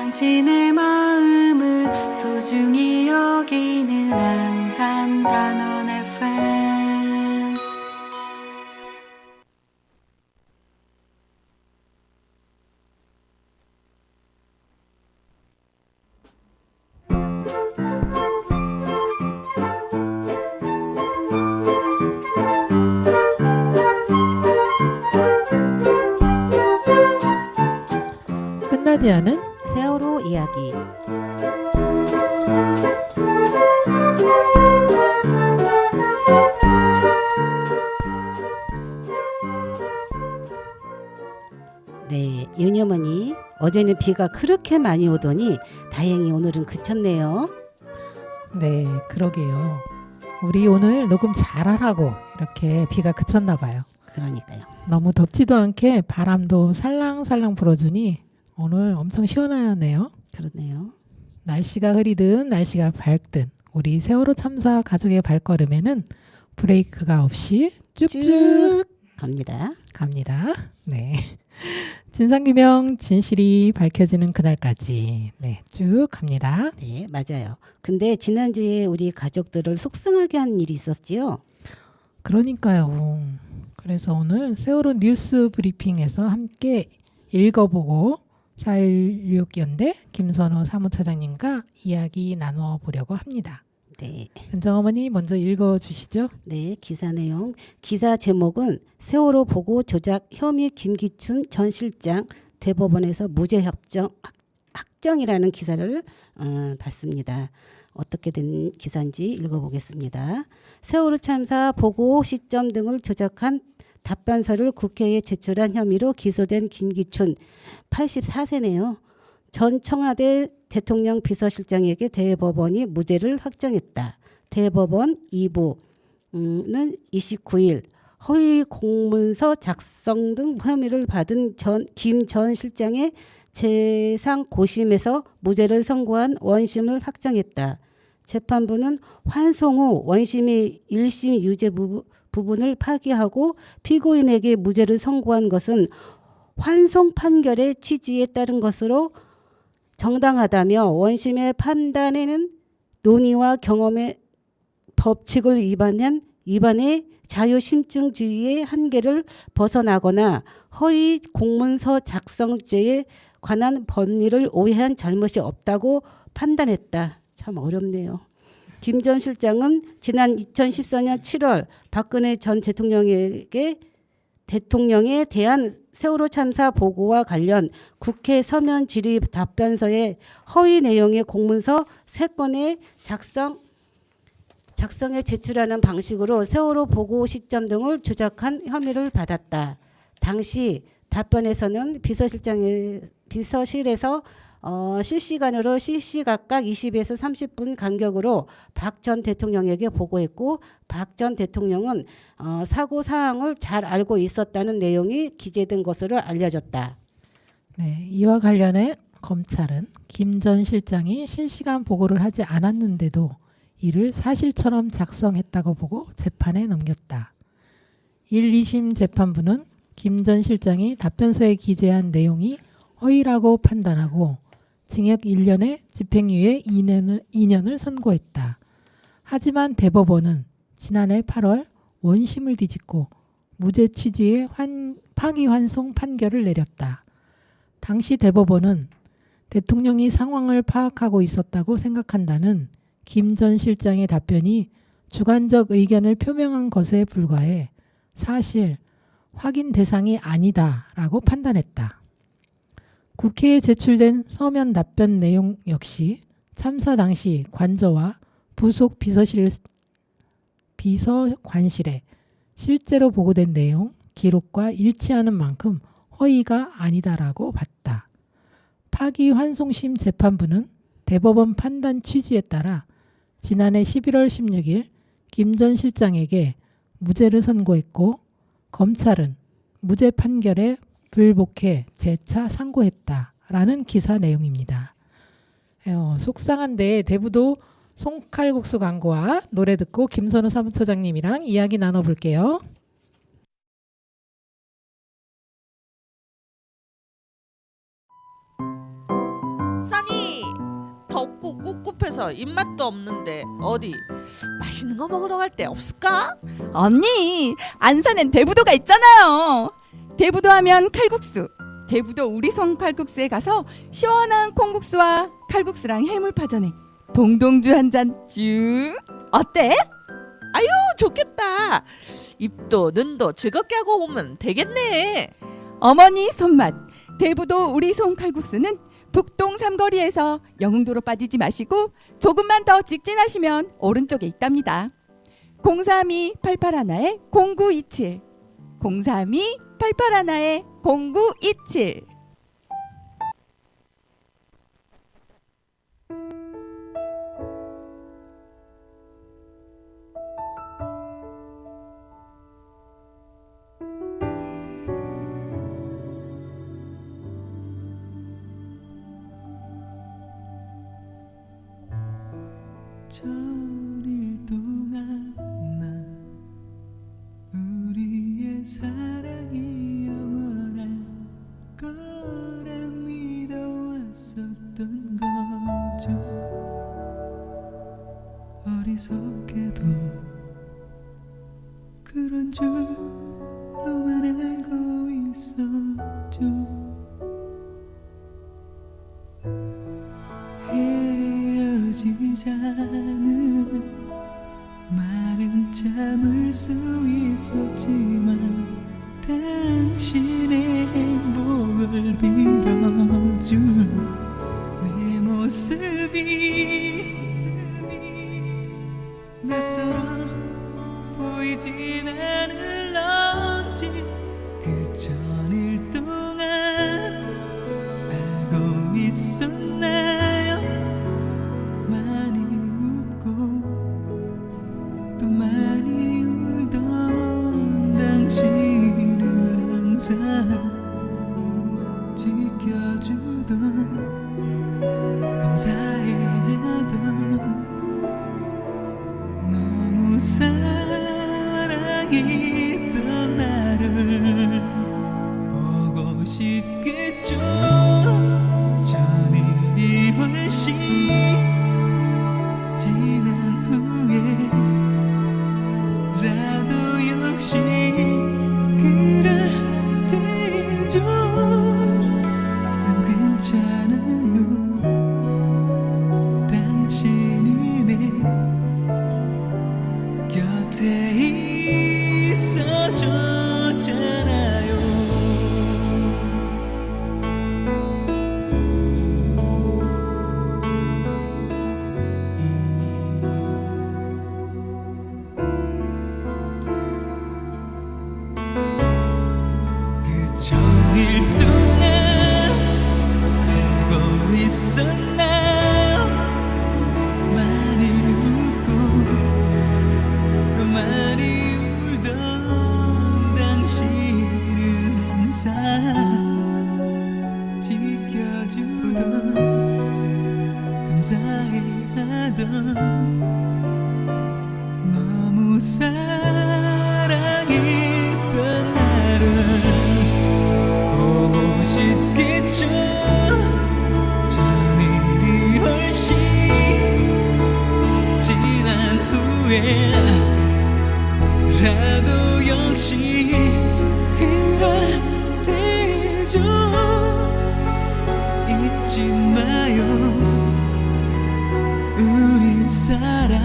당신의 마음을 소중히 여기는 안산 단원 FM. 끝나지 않은 세월호 이야기. 네, 윤희 어머니, 어제는 비가 그렇게 많이 오더니 다행히 오늘은 그쳤네요. 네, 그러게요. 우리 오늘 녹음 잘하라고 이렇게 비가 그쳤나 봐요. 그러니까요. 너무 덥지도 않게 바람도 살랑살랑 불어주니 오늘 엄청 시원하네요. 그렇네요. 날씨가 흐리든 날씨가 밝든 우리 세월호 참사 가족의 발걸음에는 브레이크가 없이 쭉쭉 쭉 갑니다. 갑니다. 네. 진상규명 진실이 밝혀지는 그날까지 네, 쭉 갑니다. 네, 맞아요. 근데 지난주에 우리 가족들을 속상하게 한 일이 있었지요. 그러니까요. 그래서 오늘 세월호 뉴스 브리핑에서 함께 읽어보고 4.16연대 김선호 사무처장님과 이야기 나누어 보려고 합니다. 네. 은정어머니 먼저 읽어주시죠. 네, 기사 내용. 기사 제목은 세월호 보고 조작 혐의 김기춘 전 실장 대법원에서 무죄 확정이라는 기사를 봤습니다. 어떻게 된 기사인지 읽어보겠습니다. 세월호 참사 보고 시점 등을 조작한 답변서를 국회에 제출한 혐의로 기소된 김기춘 84세네요. 전 청와대 대통령 비서실장에게 대법원이 무죄를 확정했다. 대법원 2부는 29일 허위 공문서 작성 등 혐의를 받은 김 전 실장의 재상고심에서 무죄를 선고한 원심을 확정했다. 재판부는 환송 후 원심이 1심 유죄 부분을 파기하고 피고인에게 무죄를 선고한 것은 환송 판결의 취지에 따른 것으로 정당하다며 원심의 판단에는 논의와 경험의 법칙을 위반해 자유심증주의의 한계를 벗어나거나 허위 공문서 작성죄에 관한 법리를 오해한 잘못이 없다고 판단했다. 참 어렵네요. 김 전 실장은 지난 2014년 7월 박근혜 전 대통령에 대한 세월호 참사 보고와 관련 국회 서면 질의 답변서에 허위 내용의 공문서 3건의 작성에 제출하는 방식으로 세월호 보고 시점 등을 조작한 혐의를 받았다. 당시 답변에서는 비서실에서 실시간으로 시시각각 20에서 30분 간격으로 박 전 대통령에게 보고했고 박 전 대통령은 사고 사항을 잘 알고 있었다는 내용이 기재된 것으로 알려졌다. 네, 이와 관련해 검찰은 김 전 실장이 실시간 보고를 하지 않았는데도 이를 사실처럼 작성했다고 보고 재판에 넘겼다. 1, 2심 재판부는 김 전 실장이 답변서에 기재한 내용이 허위라고 판단하고 징역 1년에 집행유예 2년을 선고했다. 하지만 대법원은 지난해 8월 원심을 뒤집고 무죄 취지의 파기환송 판결을 내렸다. 당시 대법원은 대통령이 상황을 파악하고 있었다고 생각한다는 김 전 실장의 답변이 주관적 의견을 표명한 것에 불과해 사실 확인 대상이 아니다라고 판단했다. 국회에 제출된 서면 답변 내용 역시 참사 당시 관저와 부속 비서관실에 실제로 보고된 내용, 기록과 일치하는 만큼 허위가 아니다라고 봤다. 파기환송심 재판부는 대법원 판단 취지에 따라 지난해 11월 16일 김 전 실장에게 무죄를 선고했고 검찰은 무죄 판결에 불복해 재차 상고했다라는 기사 내용입니다. 속상한데 대부도 송칼국수 광고와 노래 듣고 김선우 사무처장님이랑 이야기 나눠볼게요. 싼 춥고 꿉꿉해서 입맛도 없는데 어디 맛있는 거 먹으러 갈 데 없을까? 언니, 안산엔 대부도가 있잖아요. 대부도 하면 칼국수. 대부도 우리송 칼국수에 가서 시원한 콩국수와 칼국수랑 해물파전에 동동주 한 잔 쭉. 어때? 좋겠다. 입도 눈도 즐겁게 하고 오면 되겠네. 어머니 손맛 대부도 우리송 칼국수는 북동 삼거리에서 영흥도로 빠지지 마시고 조금만 더 직진하시면 오른쪽에 있답니다. 032-881-0927 032-881-0927. 천일 동안 나 우리의 사랑이 영원할 거라 믿어왔었던 거죠. 어리석게도 그런 줄로만 알고 있었죠. 헤어지자는 말은 참을 수 있었지만 당신의 행복을 빌어줄 내 모습이 낯설어 보이진 않을런지 그 천일 동안 알고 있었나요? 많이 웃고 또 많이 울던 당신을 항상 지켜주던 감사해하던 너무 사랑했던 나를 보고 싶겠죠. 전일이 훨씬 지난 후에라도 역시 그럴 때죠. 난 괜찮아요. 당신이 내 곁에 있어줬잖아요. 그 천일 동안 알고 있었나요? 많이 웃고 또 많이 울던 당신을 항상 지켜주던 감사해하던 너무 사랑했던 나를 보고 싶겠죠. 전일이 훨씬 지난 후에라도 역시 그럴 때죠. 잊지 마요. 우리 사랑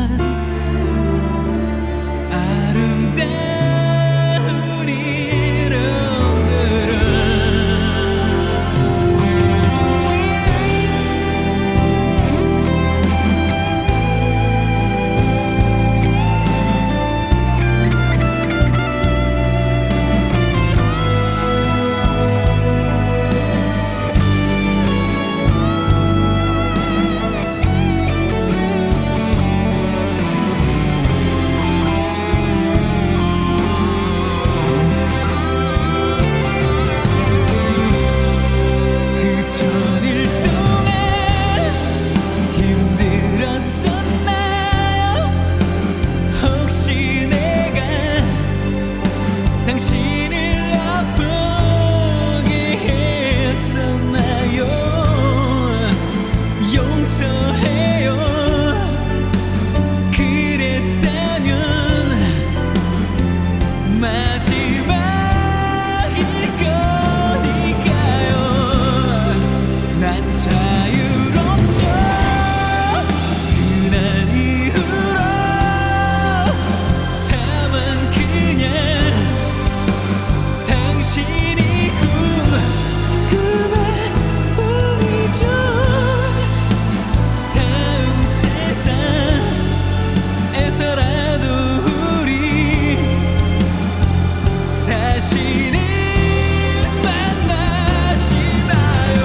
아름다운 이름으로 그 천일 동안 힘들었었나요? 혹시 내가 당신을 아프게 했었나요? 용서해 마지막일 거니까요. 난 자유롭죠. 그날 이후로 다만 그냥 당신이 꿈일뿐이죠. 다음 세상에서라도 우리 다시는 만나지 마요.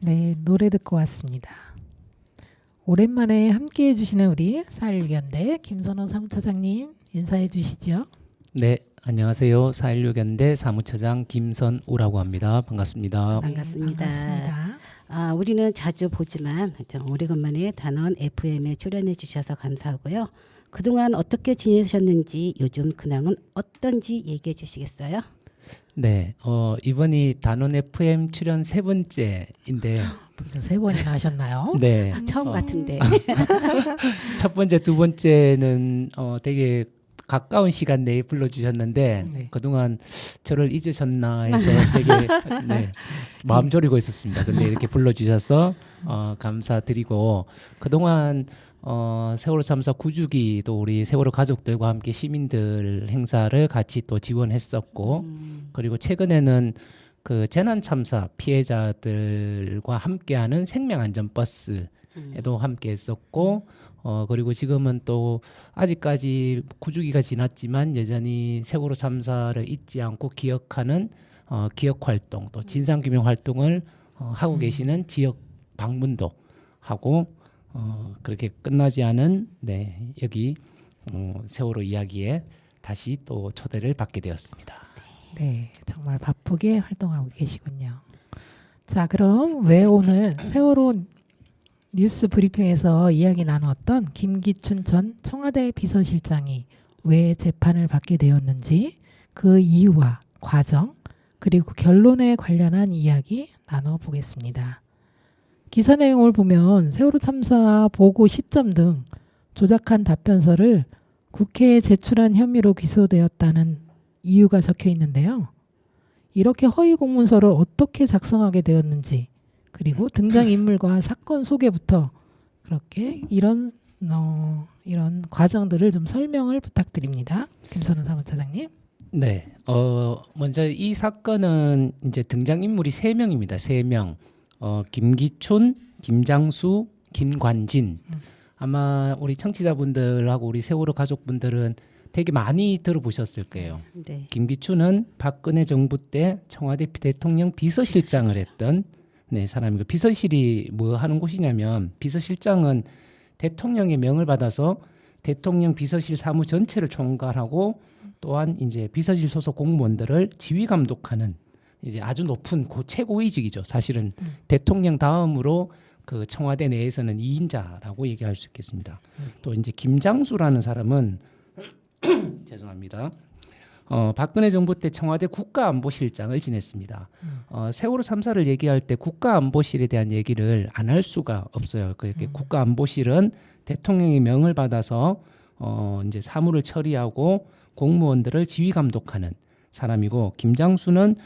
네, 노래 듣고 왔습니다. 오랜만에 함께해 주시는 우리 4.16연대 김선호 사무처장님 인사해 주시죠. 네, 안녕하세요. 4.16연대 사무처장 김선우라고 합니다. 반갑습니다. 반갑습니다. 반갑습니다. 우리는 자주 보지만 오래간만에 단원 FM에 출연해 주셔서 감사하고요. 그동안 어떻게 지내셨는지 요즘 근황은 어떤지 얘기해 주시겠어요? 네, 이번이 단원 FM 출연 3번째인데, 벌써 3번이나 하셨나요? 네, 처음 같은데. 첫 번째, 두 번째는 되게 가까운 시간 내에 불러주셨는데 네. 그동안 저를 잊으셨나 해서 되게 네, 마음 졸이고 있었습니다. 근데 이렇게 불러주셔서 감사드리고 그동안 세월호 참사 9주기도 우리 세월호 가족들과 함께 시민들 행사를 같이 또 지원했었고 그리고 최근에는 그 재난 참사 피해자들과 함께하는 생명안전버스에도 함께했었고 그리고 지금은 또 아직까지 9주기가 지났지만 여전히 세월호 참사를 잊지 않고 기억하는 기억 활동 또 진상규명 활동을 하고 계시는 지역 방문도 하고 그렇게 끝나지 않은 네, 여기 세월호 이야기에 다시 또 초대를 받게 되었습니다. 네, 정말 바쁘게 활동하고 계시군요. 자, 그럼 왜 오늘 세월호 뉴스 브리핑에서 이야기 나누었던 김기춘 전 청와대 비서실장이 왜 재판을 받게 되었는지 그 이유와 과정 그리고 결론에 관련한 이야기 나눠보겠습니다. 기사 내용을 보면 세월호 참사 보고 시점 등 조작한 답변서를 국회에 제출한 혐의로 기소되었다는 이유가 적혀 있는데요. 이렇게 허위 공문서를 어떻게 작성하게 되었는지 그리고 등장인물과 사건 소개부터 그렇게 이런 과정들을 좀 설명을 부탁드립니다. 김선우 사무처장님. 네, 먼저 이 사건은 이제 등장인물이 3명입니다. 3명. 김기춘, 김장수, 김관진. 아마 우리 청취자분들하고 우리 세월호 가족분들은 되게 많이 들어보셨을 거예요. 네. 김기춘은 박근혜 정부 때 청와대 대통령 비서실장을 했던 네, 사람이고 비서실이 뭐 하는 곳이냐면 비서실장은 대통령의 명을 받아서 대통령 비서실 사무 전체를 총괄하고 또한 이제 비서실 소속 공무원들을 지휘 감독하는 이제 아주 높은 최고위직이죠. 사실은 대통령 다음으로 그 청와대 내에서는 2인자라고 얘기할 수 있겠습니다. 또 이제 김장수라는 사람은 죄송합니다. 박근혜 정부 때 청와대 국가안보실장을 지냈습니다. 세월호 참사를 얘기할 때 국가안보실에 대한 얘기를 안 할 수가 없어요. 그렇게 국가안보실은 대통령의 명을 받아서 이제 사무를 처리하고 공무원들을 지휘 감독하는 사람이고 김장수는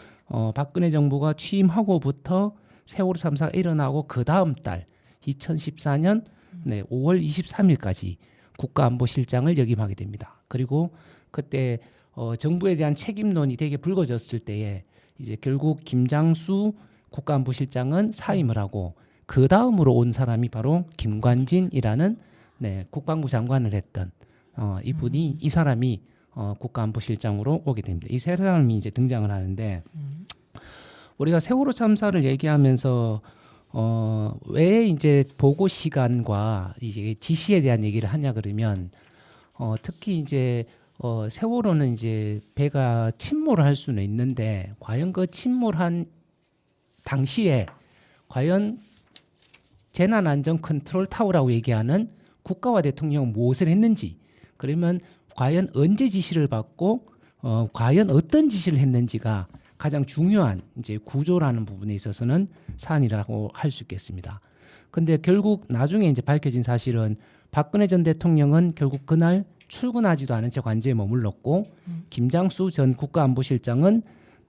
박근혜 정부가 취임하고부터 세월호 참사가 일어나고 그 다음 달 2014년 5월 23일까지 국가안보실장을 역임하게 됩니다. 그리고 그때 정부에 대한 책임론이 되게 불거졌을 때에 이제 결국 김장수 국가안보실장은 사임을 하고 그 다음으로 온 사람이 바로 김관진이라는 국방부 장관을 했던 이분이 이 사람이 국가안보실장으로 오게 됩니다. 이 세 사람이 이제 등장을 하는데 우리가 세월호 참사를 얘기하면서 왜 이제 보고 시간과 이제 지시에 대한 얘기를 하냐 그러면 특히 이제 세월호는 이제 배가 침몰을 할 수는 있는데 과연 그 침몰한 당시에 과연 재난안전 컨트롤 타워라고 얘기하는 국가와 대통령은 무엇을 했는지, 그러면 과연 언제 지시를 받고 과연 어떤 지시를 했는지가 가장 중요한 이제 구조라는 부분에 있어서는 사안이라고 할 수 있겠습니다. 근데 결국 나중에 이제 밝혀진 사실은 박근혜 전 대통령은 결국 그날 출근하지도 않은 채 관제에 머물렀고 김장수 전 국가안보실장은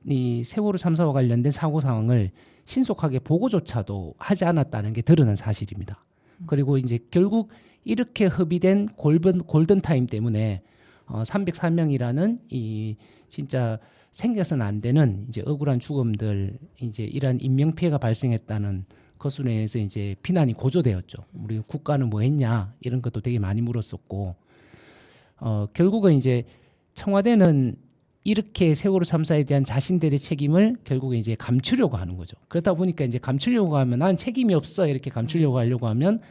이 세월호 참사와 관련된 사고 상황을 신속하게 보고조차도 하지 않았다는 게 드러난 사실입니다. 그리고 이제 결국 이렇게 협의된 골든 타임 때문에 304명이라는 이 진짜 생겨서는 안 되는 이제 억울한 죽음들, 이제 이러한 인명 피해가 발생했다는 것으로 인해서 이제 비난이 고조되었죠. 우리 국가는 뭐 했냐 이런 것도 되게 많이 물었었고, 결국은 이제 청와대는 이렇게 세월호 참사에 대한 자신들의 책임을 결국에 이제 감추려고 하는 거죠. 그러다 보니까 이제 감추려고 하면 난 책임이 없어 이렇게 감추려고 하려고 하면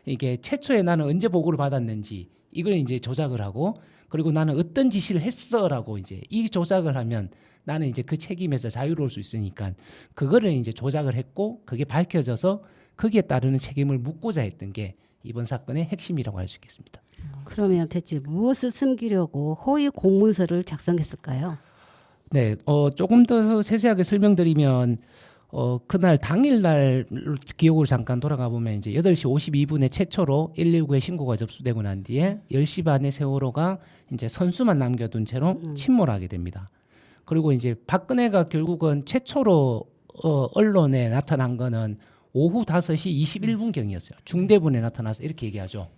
이게 최초에 나는 언제 보고를 받았는지 이걸 이제 조작을 하고, 그리고 나는 어떤 지시를 했어라고 이제 이 조작을 하면 나는 이제 그 책임에서 자유로울 수 있으니까 그거를 이제 조작을 했고, 그게 밝혀져서 거기에 따르는 책임을 묻고자 했던 게 이번 사건의 핵심이라고 할 수 있겠습니다. 그러면 대체 무엇을 숨기려고 허위 공문서를 작성했을까요? 네, 조금 더 세세하게 설명드리면 그날 당일날 기억으로 잠깐 돌아가 보면 이제 8시 52분에 최초로 119에 신고가 접수되고 난 뒤에 10시 반에 세월호가 이제 선수만 남겨둔 채로 침몰하게 됩니다. 그리고 이제 박근혜가 결국은 최초로 언론에 나타난 거는 오후 5시 21분경이었어요. 중대본에 나타나서 이렇게 얘기하죠.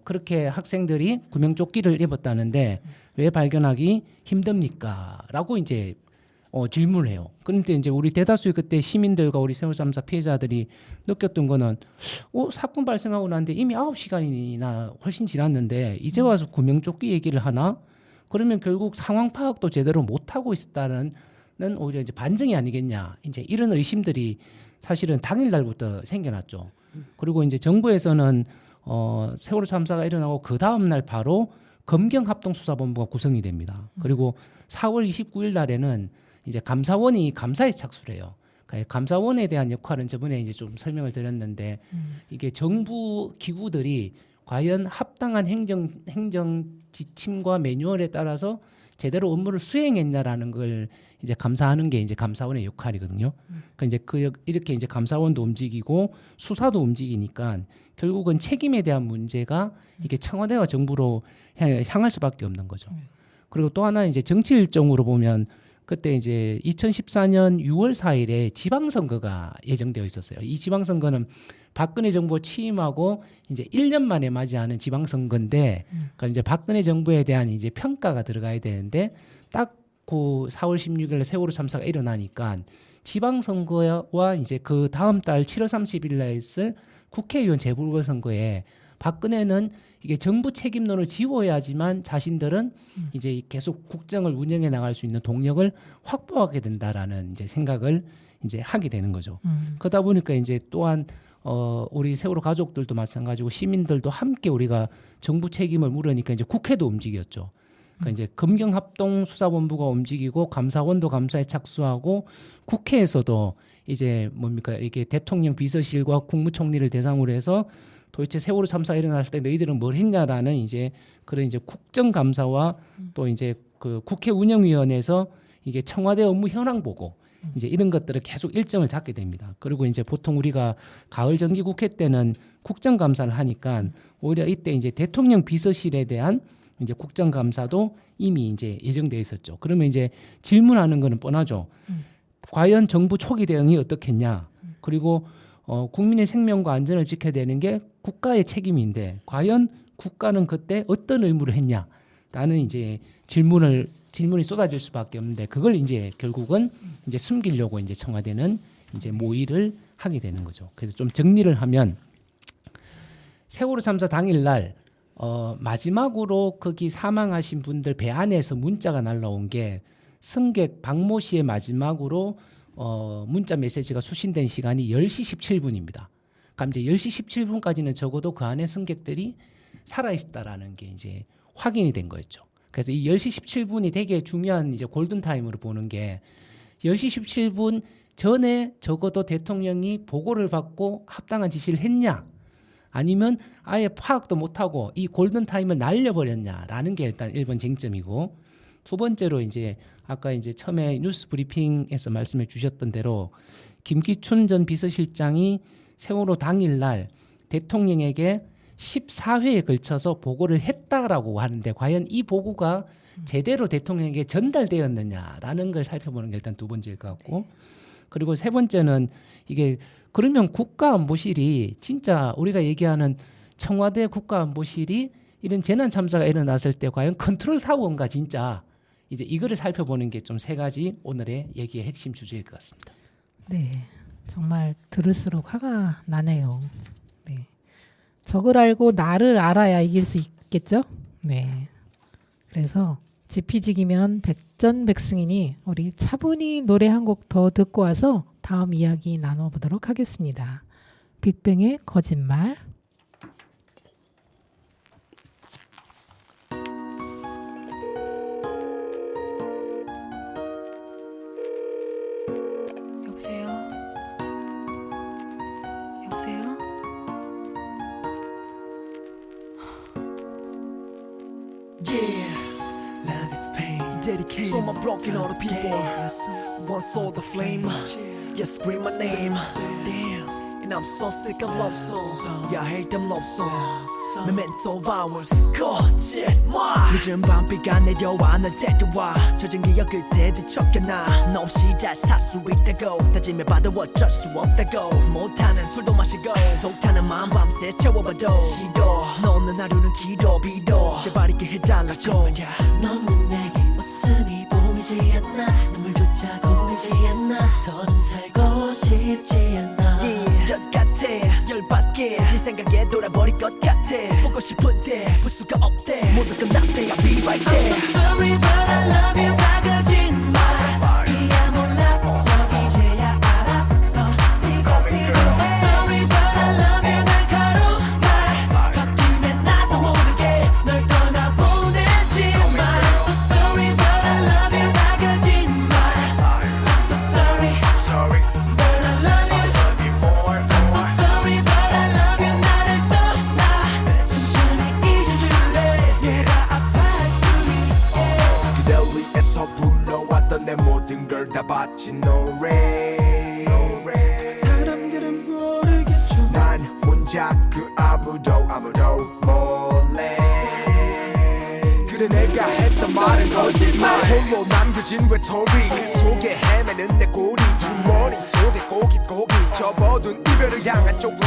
그렇게 학생들이 구명조끼를 입었다는데 왜 발견하기 힘듭니까? 라고 이제 질문을 해요. 그런데 이제 우리 대다수의 그때 시민들과 우리 세월호 참사 피해자들이 느꼈던 거는 사건 발생하고 난데 이미 9시간이나 훨씬 지났는데 이제 와서 구명조끼 얘기를 하나? 그러면 결국 상황 파악도 제대로 못하고 있었다는 오히려 이제 반증이 아니겠냐. 이제 이런 의심들이 사실은 당일날부터 생겨났죠. 그리고 이제 정부에서는 세월호 참사가 일어나고 그 다음 날 바로 검경합동수사본부가 구성이 됩니다. 그리고 4월 29일 날에는 이제 감사원이 감사에 착수를 해요. 그러니까 감사원에 대한 역할은 저번에 이제 좀 설명을 드렸는데 이게 정부 기구들이 과연 합당한 행정 지침과 매뉴얼에 따라서 제대로 업무를 수행했냐라는 걸 이제 감사하는 게 이제 감사원의 역할이거든요. 그러니까 이제 이렇게 이제 감사원도 움직이고 수사도 움직이니까 결국은 책임에 대한 문제가 이게 청와대와 정부로 향할 수밖에 없는 거죠. 그리고 또 하나 이제 정치 일정으로 보면 그때 이제 2014년 6월 4일에 지방선거가 예정되어 있었어요. 이 지방선거는 박근혜 정부 취임하고 이제 1년 만에 맞이하는 지방선거인데, 그러니까 이제 박근혜 정부에 대한 이제 평가가 들어가야 되는데 딱 그 4월 16일 세월호 참사가 일어나니까 지방선거와 이제 그 다음 달 7월 30일 날 있을 국회의원 재보궐선거에 박근혜는 이게 정부 책임론을 지워야지만 자신들은 이제 계속 국정을 운영해 나갈 수 있는 동력을 확보하게 된다라는 이제 생각을 이제 하게 되는 거죠. 그러다 보니까 이제 또한 우리 세월호 가족들도 마찬가지고 시민들도 함께 우리가 정부 책임을 물으니까 이제 국회도 움직였죠. 그러니까 이제 검경합동수사본부가 움직이고 감사원도 감사에 착수하고 국회에서도 이제 뭡니까 이게 대통령 비서실과 국무총리를 대상으로 해서 도대체 세월호 참사가 일어났을 때 너희들은 뭘 했냐라는 이제 그런 이제 국정감사와 또 이제 그 국회 운영위원회에서 이게 청와대 업무 현황 보고 이제 이런 것들을 계속 일정을 잡게 됩니다. 그리고 이제 보통 우리가 가을 정기 국회 때는 국정감사를 하니까 오히려 이때 이제 대통령 비서실에 대한 이제 국정감사도 이미 이제 예정돼 있었죠. 그러면 이제 질문하는 거는 뻔하죠. 과연 정부 초기 대응이 어떻겠냐? 그리고 국민의 생명과 안전을 지켜야 되는 게 국가의 책임인데 과연 국가는 그때 어떤 의무를 했냐라는 이제 질문이 쏟아질 수밖에 없는데 그걸 이제 결국은 이제 숨기려고 이제 청와대는 이제 모의를 하게 되는 거죠. 그래서 좀 정리를 하면 세월호 참사 당일날 마지막으로 거기 사망하신 분들 배 안에서 문자가 날라온 게 승객 박모 씨의 마지막으로 문자 메시지가 수신된 시간이 10시 17분입니다. 그럼 이제 10시 17분까지는 적어도 그 안에 승객들이 살아있다라는 게 이제 확인이 된 거였죠. 그래서 이 10시 17분이 되게 중요한 이제 골든 타임으로 보는 게 10시 17분 전에 적어도 대통령이 보고를 받고 합당한 지시를 했냐 아니면 아예 파악도 못하고 이 골든 타임을 날려버렸냐라는 게 일단 1번 쟁점이고 두 번째로 이제 아까 이제 처음에 뉴스 브리핑에서 말씀해 주셨던 대로 김기춘 전 비서실장이 세월호 당일날 대통령에게 14회에 걸쳐서 보고를 했다라고 하는데 과연 이 보고가 제대로 대통령에게 전달되었느냐라는 걸 살펴보는 게 일단 두 번째일 것 같고 그리고 세 번째는 이게 그러면 국가안보실이 진짜 우리가 얘기하는 청와대 국가안보실이 이런 재난 참사가 일어났을 때 과연 컨트롤 타워인가 진짜 이제 이거를 살펴보는 게 좀 세 가지 오늘의 얘기의 핵심 주제일 것 같습니다. 네, 정말 들을수록 화가 나네요. 네, 적을 알고 나를 알아야 이길 수 있겠죠? 네, 그래서 지피지기면 백전백승이니 우리 차분히 노래 한 곡 더 듣고 와서 다음 이야기 나눠보도록 하겠습니다. 빅뱅의 거짓말. 여보세요? 여보세요? Yeah, love is pain. Dedicated to my broken hearted people. Once saw the flame, yeah, scream my name. Damn, and I'm so sick of love songs. Yeah, I hate them love songs. Memento of ours. 거짓말. 늦은 밤비가 내려와 널 데려와 젖은 기억 그때 뒤척여놔. 너 없이 잘 살 수 있다고 다짐해봐도 어쩔 수 없다고 못하는 술도 마시고 속 타는 마음 밤새 채워봐도 싫어. 너 없는 하루는 길어 빌어 제발 있게 해달라고. 너는 내게 웃음이 보이지 않나 눈물조차 보이지 않나 더는 살고 싶지 않아 yeah, 열 같아 열받게 네 생각에 돌아버릴 것 같아 보고 싶은데 볼 수가 없대 모두 끝났대 I'll be right there. I'm so sorry but I love you 다 거짓말 이야 몰랐어 이제야 알았어 네가 필요해 I'm so sorry but I love you 날카로운 말 걷기면 나도 모르게 널 떠나보내지만 I'm so sorry but I love you 다 거짓말 I'm so sorry but I love you I'm so sorry but I love you 나를 떠나 천천히 잊어줄래 내가 아파할 수 있게 그댈 위해서 불러왔던 내 모든 걸 다 바친 노래 사람들은 모르겠죠 난 혼자 그 아무도 몰래 그래 내가 했던 말은 거짓말 홀로 남겨진 외톨이 그 속에 헤매는 내 꼬리 주머니 속에 고깃고기 접어둔 이별을 향한 쪽지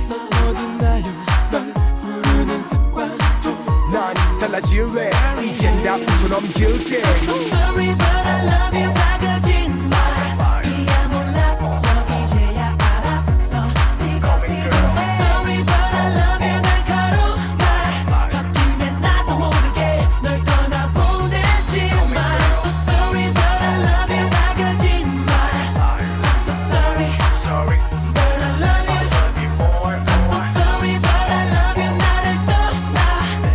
넌 어딨나요 널 부르는 습관 난 달라질래 이젠 다 웃어넘길게 So sorry but I love you 다 거짓말 이야 몰랐어 이제야 알았어 네가 필요해 So sorry but I love you 날카로운 말 걷기면 나도 모르게 널 떠나보내지만 I'm so sorry but I love you 다 거짓말 I'm so sorry but I love you I'm so sorry but I love you 나를 떠나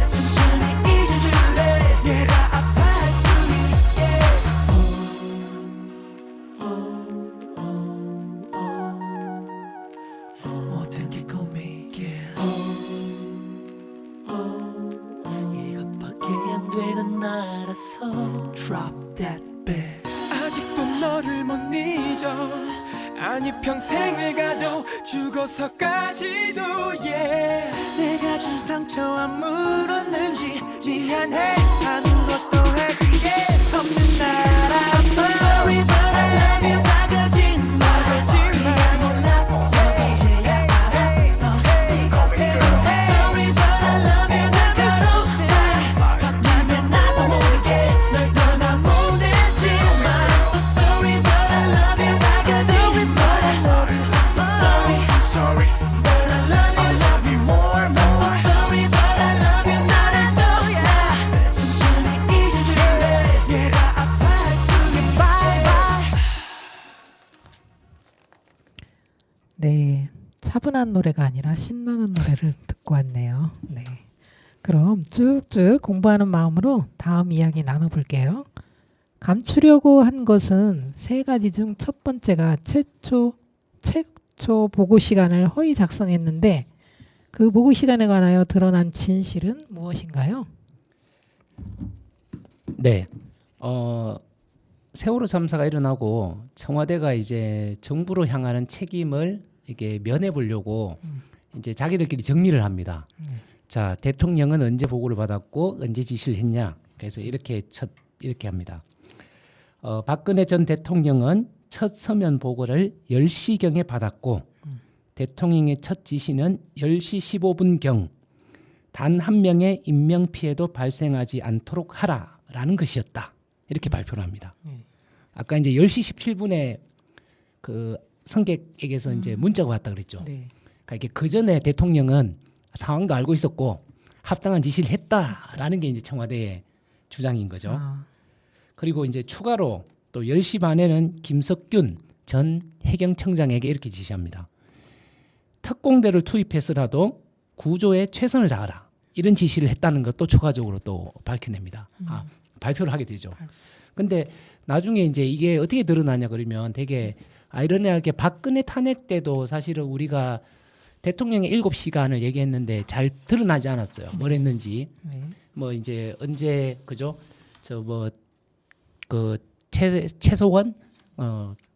천천히 잊어줄래 내가 아파할 수 있게 모든 게 꿈이게 이것밖에 안 되는 나라서 Drop that beat 아직도 너를 못 잊어 아니 평생을 가도 죽어서까지도 yeah 내가 준 상처 아물었는지 미안해 아무것도 해준 게 없는 나라 I'm so sorry but I love you 다 거짓말 네가 몰랐어 이제야 알았어 네가 필요해 I'm so sorry but I love you 날카로운 말 걷기면 나도 모르게 널 떠나보내지만 I'm so sorry but I love you 다 거짓말 I'm so sorry but I love you more I'm so sorry but I love you 나를 떠나 천천히 잊어줄래 내가 아파할 수 있게 bye bye 네, 차분한 노래가 아니라 신나는 노래를 듣고 왔네요. 네, 그럼 쭉쭉 공부하는 마음으로 다음 이야기 나눠볼게요. 감추려고 한 것은 세 가지 중 첫 번째가 최초 보고 시간을 허위 작성했는데 그 보고 시간에 관하여 드러난 진실은 무엇인가요? 네. 세월호 참사가 일어나고 청와대가 이제 정부로 향하는 책임을 이게 면해 보려고 이제 자기들끼리 정리를 합니다. 자, 대통령은 언제 보고를 받았고 언제 지시를 했냐. 그래서 이렇게 합니다. 박근혜 전 대통령은 첫 서면 보고를 10시경에 받았고 대통령의 첫 지시는 10시 15분경 단 한 명의 인명 피해도 발생하지 않도록 하라라는 것이었다. 이렇게 발표를 합니다. 아까 이제 10시 17분에 그 승객에게서 이제 문자가 왔다 그랬죠. 네. 그러니까 이게 그 전에 대통령은 상황도 알고 있었고 합당한 지시를 했다라는 게 이제 청와대의 주장인 거죠. 아, 그리고 이제 추가로 또 10시 반에는 김석균 전 해경청장에게 이렇게 지시합니다. 특공대를 투입해서라도 구조에 최선을 다하라. 이런 지시를 했다는 것도 추가적으로 또 밝혀냅니다. 발표를 하게 되죠. 근데 나중에 이제 이게 어떻게 드러나냐 그러면 되게 아이러니하게 박근혜 탄핵 때도 사실은 우리가 대통령의 7시간을 얘기했는데 잘 드러나지 않았어요. 뭘 했는지. 네. 뭐 이제 언제 그죠? 저 뭐 그 최소원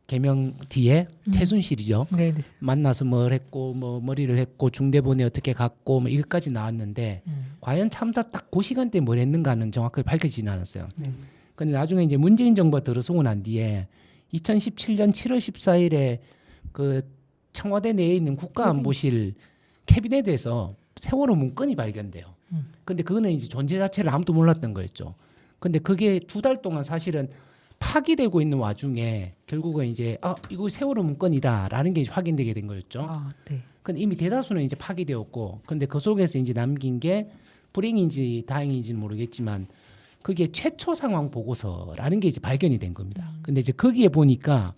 개명 뒤에 최순실이죠. 네, 네. 만나서 뭘 했고 뭐 머리를 했고 중대본에 어떻게 갔고 뭐 이것까지 나왔는데 과연 참사 딱 그 시간대에 뭘 했는가는 정확하게 밝혀지지는 않았어요. 네. 근데 나중에 이제 문재인 정부가 들어서고 난 뒤에 2017년 7월 14일에 그 청와대 내에 있는 국가안보실 캐비넷에서 세월호 문건이 발견돼요. 근데 그거는 이제 존재 자체를 아무도 몰랐던 거였죠. 근데 그게 2달 동안 사실은 파기되고 있는 와중에 결국은 이제 이거 세월호 문건이다라는 게 확인되게 된 거였죠. 아, 네. 근데 이미 대다수는 이제 파기되었고, 근데 그 속에서 이제 남긴 게 불행인지 다행인지는 모르겠지만 그게 최초 상황 보고서라는 게 이제 발견이 된 겁니다. 근데 이제 거기에 보니까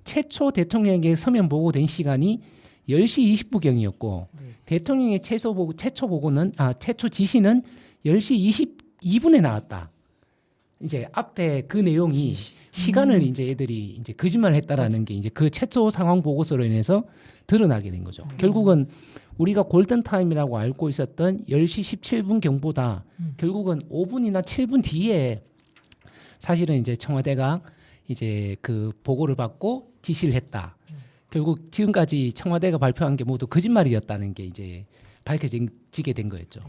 최초 대통령에게 서면 보고된 시간이 10시 20분경이었고 대통령의 최초 지시는 10시 22분에 나왔다. 이제 앞에 그 내용이 시간을 이제 애들이 이제 거짓말을 했다라는 게 이제 그 최초 상황 보고서로 인해서 드러나게 된 거죠. 결국은 우리가 골든 타임이라고 알고 있었던 10시 17분 경보다 결국은 5분이나 7분 뒤에 사실은 이제 청와대가 이제 그 보고를 받고 지시를 했다. 결국 지금까지 청와대가 발표한 게 모두 거짓말이었다는 게 이제 밝혀지게 된 거였죠.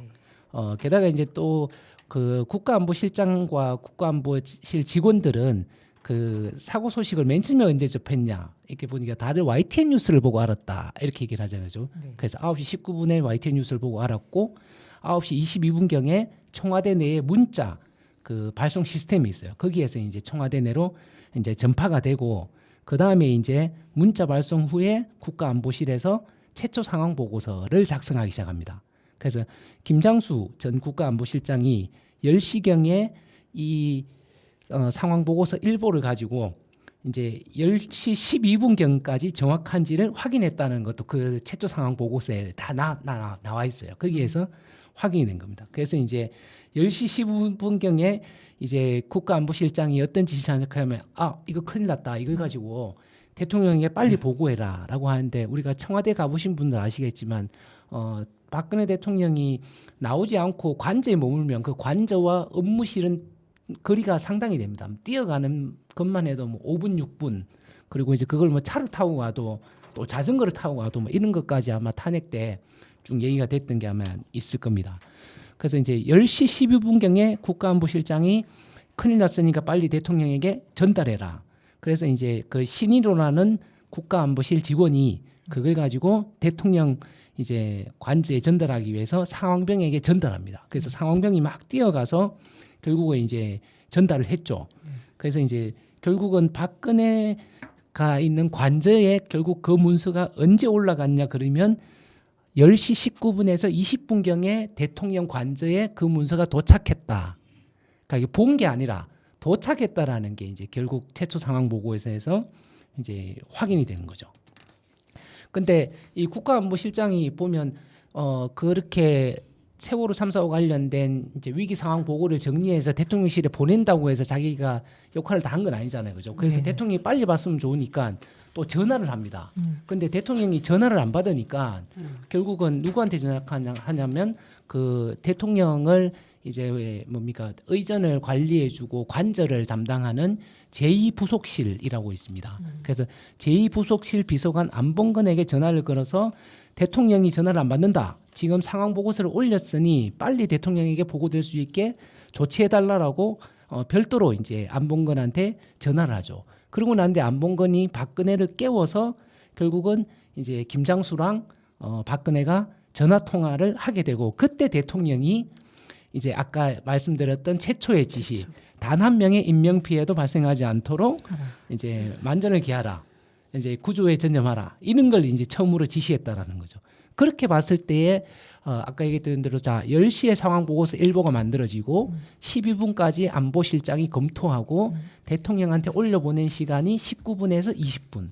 게다가 이제 또 그 국가안보실장과 국가안보실 직원들은 그 사고 소식을 맨 처음에 언제 접했냐 이렇게 보니까 다들 YTN 뉴스를 보고 알았다 이렇게 얘기를 하잖아요. 그래서 9시 19분에 YTN 뉴스를 보고 알았고 9시 22분경에 청와대 내에 문자 그 발송 시스템이 있어요. 거기에서 이제 청와대 내로 이제 전파가 되고 그 다음에 이제 문자 발송 후에 국가안보실에서 최초 상황 보고서를 작성하기 시작합니다. 그래서 김장수 전 국가안보실장이 10시경에 이 상황 보고서 일보를 가지고 이제 10시 12분경까지 정확한지를 확인했다는 것도 그 최초 상황 보고서에 다 나와 있어요. 거기에서 확인이 된 겁니다. 그래서 이제 10시 15분경에 이제 국가안보실장이 어떤 지시를 하냐면 이거 큰일 났다. 이걸 가지고 대통령에게 빨리 보고해라라고 하는데 우리가 청와대 가보신 분들 아시겠지만 박근혜 대통령이 나오지 않고 관저에 머물면 그 관저와 업무실은 거리가 상당히 됩니다. 뛰어가는 것만 해도 뭐 5분, 6분 그리고 이제 그걸 뭐 차를 타고 가도 또 자전거를 타고 가도 뭐 이런 것까지 아마 탄핵 때 쭉 얘기가 됐던 게 아마 있을 겁니다. 그래서 이제 10시 12분경에 국가안보실장이 큰일 났으니까 빨리 대통령에게 전달해라. 그래서 이제 그 신의로라는 국가안보실 직원이 그걸 가지고 대통령 이제 관저에 전달하기 위해서 상황병에게 전달합니다. 그래서 상황병이 막 뛰어가서 결국은 이제 전달을 했죠. 그래서 이제 결국은 박근혜가 있는 관저에 결국 그 문서가 언제 올라갔냐 그러면 10시 19분에서 20분경에 대통령 관저에 그 문서가 도착했다. 그러니까 이게 본 게 아니라 도착했다라는 게 이제 결국 최초 상황 보고에서 이제 확인이 되는 거죠. 근데 이 국가안보실장이 보면 그렇게 세월호 참사와 관련된 이제 위기 상황 보고를 정리해서 대통령실에 보낸다고 해서 자기가 역할을 다 한 건 아니잖아요, 그죠? 그래서 네. 대통령이 빨리 봤으면 좋으니까 또 전화를 합니다. 근데 대통령이 전화를 안 받으니까 결국은 누구한테 전화하냐면 그 대통령을 이제 왜 뭡니까 의전을 관리해주고 관절을 담당하는 제2부속실이라고 있습니다. 그래서 제2부속실 비서관 안봉근에게 전화를 걸어서 대통령이 전화를 안 받는다. 지금 상황 보고서를 올렸으니 빨리 대통령에게 보고될 수 있게 조치해달라라고 별도로 이제 안봉근한테 전화를 하죠. 그러고 난데 안봉근이 박근혜를 깨워서 결국은 이제 김장수랑 박근혜가 전화 통화를 하게 되고 그때 대통령이 이제 아까 말씀드렸던 최초의 지시 단 한 명의 인명 피해도 발생하지 않도록 이제 만전을 기하라. 이제 구조에 전념하라. 이런 걸 이제 처음으로 지시했다라는 거죠. 그렇게 봤을 때에 아까 얘기했던 대로 자 10시에 상황 보고서 1보가 만들어지고 12분까지 안보실장이 검토하고 대통령한테 올려보낸 시간이 19분에서 20분.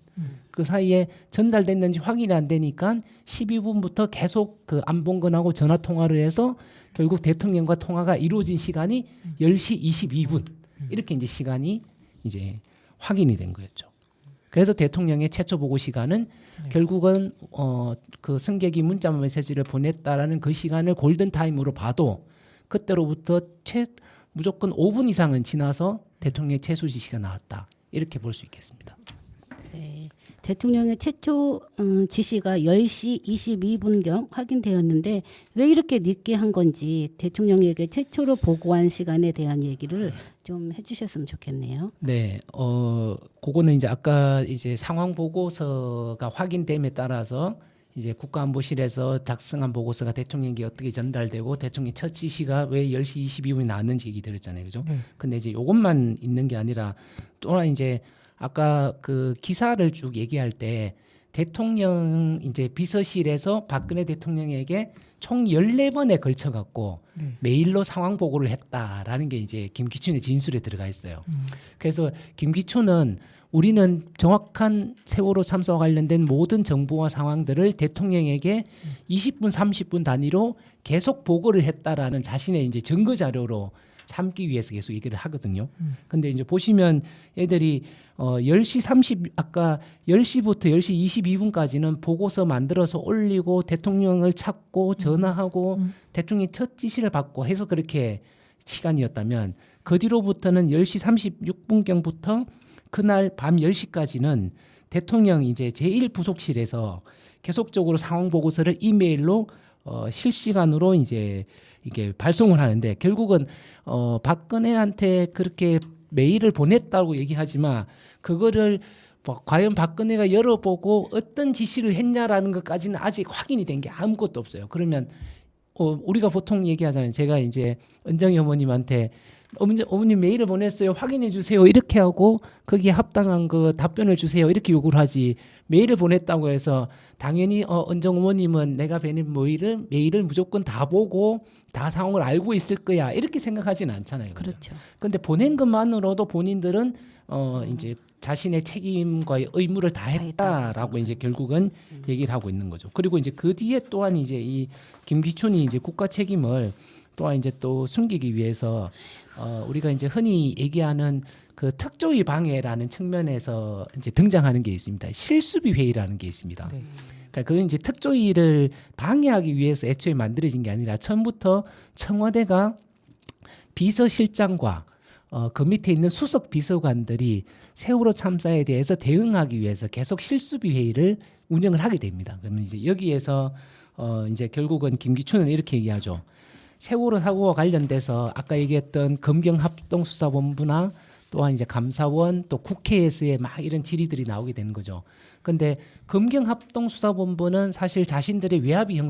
그 사이에 전달됐는지 확인이 안 되니까 12분부터 계속 그 안봉근하고 전화 통화를 해서 결국 대통령과 통화가 이루어진 시간이 10시 22분. 이렇게 이제 시간이 이제 확인이 된 거였죠. 그래서 대통령의 최초 보고 시간은 결국은 그 승객이 문자 메시지를 보냈다라는 그 시간을 골든 타임으로 봐도 그때로부터 무조건 5분 이상은 지나서 대통령의 최소 지시가 나왔다. 이렇게 볼 수 있겠습니다. 네. 대통령의 최초 지시가 10시 22분경 확인되었는데 왜 이렇게 늦게 한 건지 대통령에게 최초로 보고한 시간에 대한 얘기를 좀 해주셨으면 좋겠네요. 네, 그거는 이제 아까 이제 상황 보고서가 확인됨에 따라서 이제 국가안보실에서 작성한 보고서가 대통령에게 어떻게 전달되고 대통령의 첫 지시가 왜 10시 22분에 나왔는지 얘기 드렸잖아요, 그죠? 근데 이제 이것만 있는 게 아니라 또 이제 아까 그 기사를 쭉 얘기할 때 대통령 이제 비서실에서 박근혜 대통령에게 총 14번에 걸쳐 갖고 메일로 상황 보고를 했다라는 게 이제 김기춘의 진술에 들어가 있어요. 그래서 김기춘은 우리는 정확한 세월호 참사와 관련된 모든 정보와 상황들을 대통령에게 20분, 30분 단위로 계속 보고를 했다라는 자신의 이제 증거 자료로 삼기 위해서 계속 얘기를 하거든요. 근데 이제 보시면 애들이 10시 30 아까 10시부터 10시 22분까지는 보고서 만들어서 올리고 대통령을 찾고 전화하고 대통령의 첫 지시를 받고 해서 그렇게 시간이었다면 그 뒤로부터는 10시 36분경부터 그날 밤 10시까지는 대통령 이제 제1부속실에서 계속적으로 상황 보고서를 이메일로 실시간으로 이제 이게 발송을 하는데 결국은 박근혜한테 그렇게 메일을 보냈다고 얘기하지만 그거를 뭐 과연 박근혜가 열어보고 어떤 지시를 했냐라는 것까지는 아직 확인이 된 게 아무것도 없어요. 그러면 우리가 보통 얘기하잖아요. 제가 이제 은정이 어머님한테 어머님 메일을 보냈어요. 확인해 주세요. 이렇게 하고 거기에 합당한 그 답변을 주세요. 이렇게 요구를 하지. 메일을 보냈다고 해서 당연히 은정 어머님은 내가 보낸 메일을 무조건 다 보고 다 상황을 알고 있을 거야. 이렇게 생각하지는 않잖아요. 그렇죠. 근데 보낸 것만으로도 본인들은 이제 자신의 책임과의 의무를 다했다라고 이제 결국은 얘기를 하고 있는 거죠. 그리고 이제 그 뒤에 또한 이제 이 김기춘이 이제 국가 책임을 또한 이제 또 숨기기 위해서 우리가 이제 흔히 얘기하는 그 특조위 방해라는 측면에서 이제 등장하는 게 있습니다. 실수비 회의라는 게 있습니다. 그러니까 그건 이제 특조위를 방해하기 위해서 애초에 만들어진 게 아니라 처음부터 청와대가 비서실장과 그 밑에 있는 수석 비서관들이 세월호 참사에 대해서 대응하기 위해서 계속 실수비 회의를 운영을 하게 됩니다. 그러면 이제 여기에서 이제 결국은 김기춘은 이렇게 얘기하죠. 세월호 사고와 관련돼서 아까 얘기했던 검경합동수사본부나 또한 이제 감사원 또 국회에서의 막 이런 질의들이 나오게 되는 거죠. 근데 검경합동수사본부는 사실 자신들의 외압이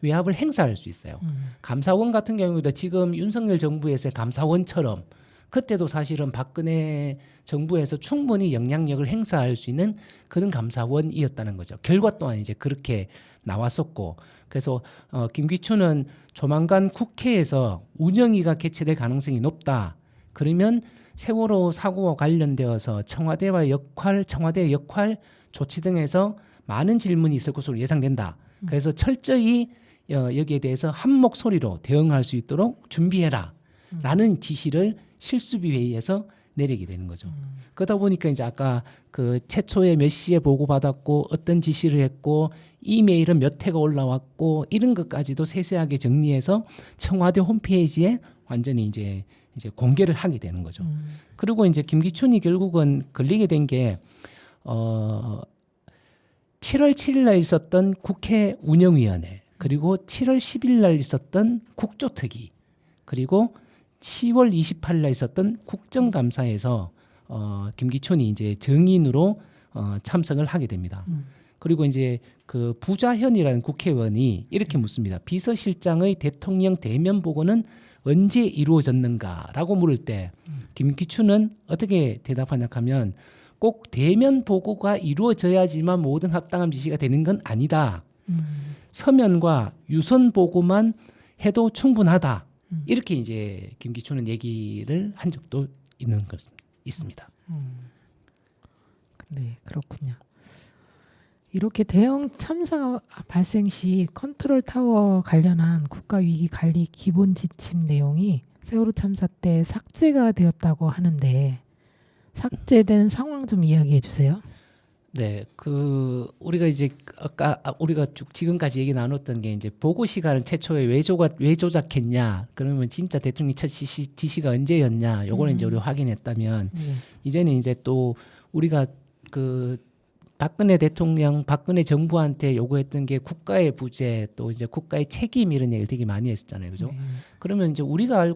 외압을 행사할 수 있어요. 감사원 같은 경우도 지금 윤석열 정부에서의 감사원처럼 그때도 사실은 박근혜 정부에서 충분히 영향력을 행사할 수 있는 그런 감사원이었다는 거죠. 결과 또한 이제 그렇게 나왔었고, 그래서 김기춘은 조만간 국회에서 운영위가 개최될 가능성이 높다. 그러면 세월호 사고와 관련되어서 청와대의 역할, 조치 등에서 많은 질문이 있을 것으로 예상된다. 그래서 철저히 여기에 대해서 한 목소리로 대응할 수 있도록 준비해라라는 지시를 실수비 회의에서 내리게 되는 거죠. 그러다 보니까 이제 아까 그 최초에 몇 시에 보고받았고 어떤 지시를 했고 이메일은 몇 회가 올라왔고 이런 것까지도 세세하게 정리해서 청와대 홈페이지에 완전히 이제 공개를 하게 되는 거죠. 그리고 이제 김기춘이 결국은 걸리게 된 게 7월 7일 날 있었던 국회 운영위원회 그리고 7월 10일 날 있었던 국조특위 그리고 10월 28일 날 있었던 국정감사에서 김기춘이 이제 정인으로 참석을 하게 됩니다. 그리고 이제 그 부자현이라는 국회의원이 이렇게 묻습니다. 비서실장의 대통령 대면 보고는 언제 이루어졌는가라고 물을 때 김기춘은 어떻게 대답하냐 하면 꼭 대면 보고가 이루어져야지만 모든 합당한 지시가 되는 건 아니다. 서면과 유선 보고만 해도 충분하다. 이렇게 이제 김기춘은 얘기를 한 적도 있습니다. 네, 그렇군요. 이렇게 대형 참사 발생 시 컨트롤 타워 관련한 국가위기관리 기본 지침 내용이 세월호 참사 때 삭제가 되었다고 하는데 삭제된 상황 좀 이야기해 주세요. 네, 그 우리가 이제 아까 우리가 쭉 지금까지 얘기 나눴던 게 이제 보고 시간을 최초에 왜 조작했냐? 그러면 진짜 대통령 첫 지시가 언제였냐? 요거는 이제 우리가 확인했다면 이제는 이제 또 우리가 그 박근혜 대통령, 박근혜 정부한테 요구했던 게 국가의 부재 또 이제 국가의 책임 이런 얘기를 되게 많이 했었잖아요, 그죠? 그러면 이제 우리가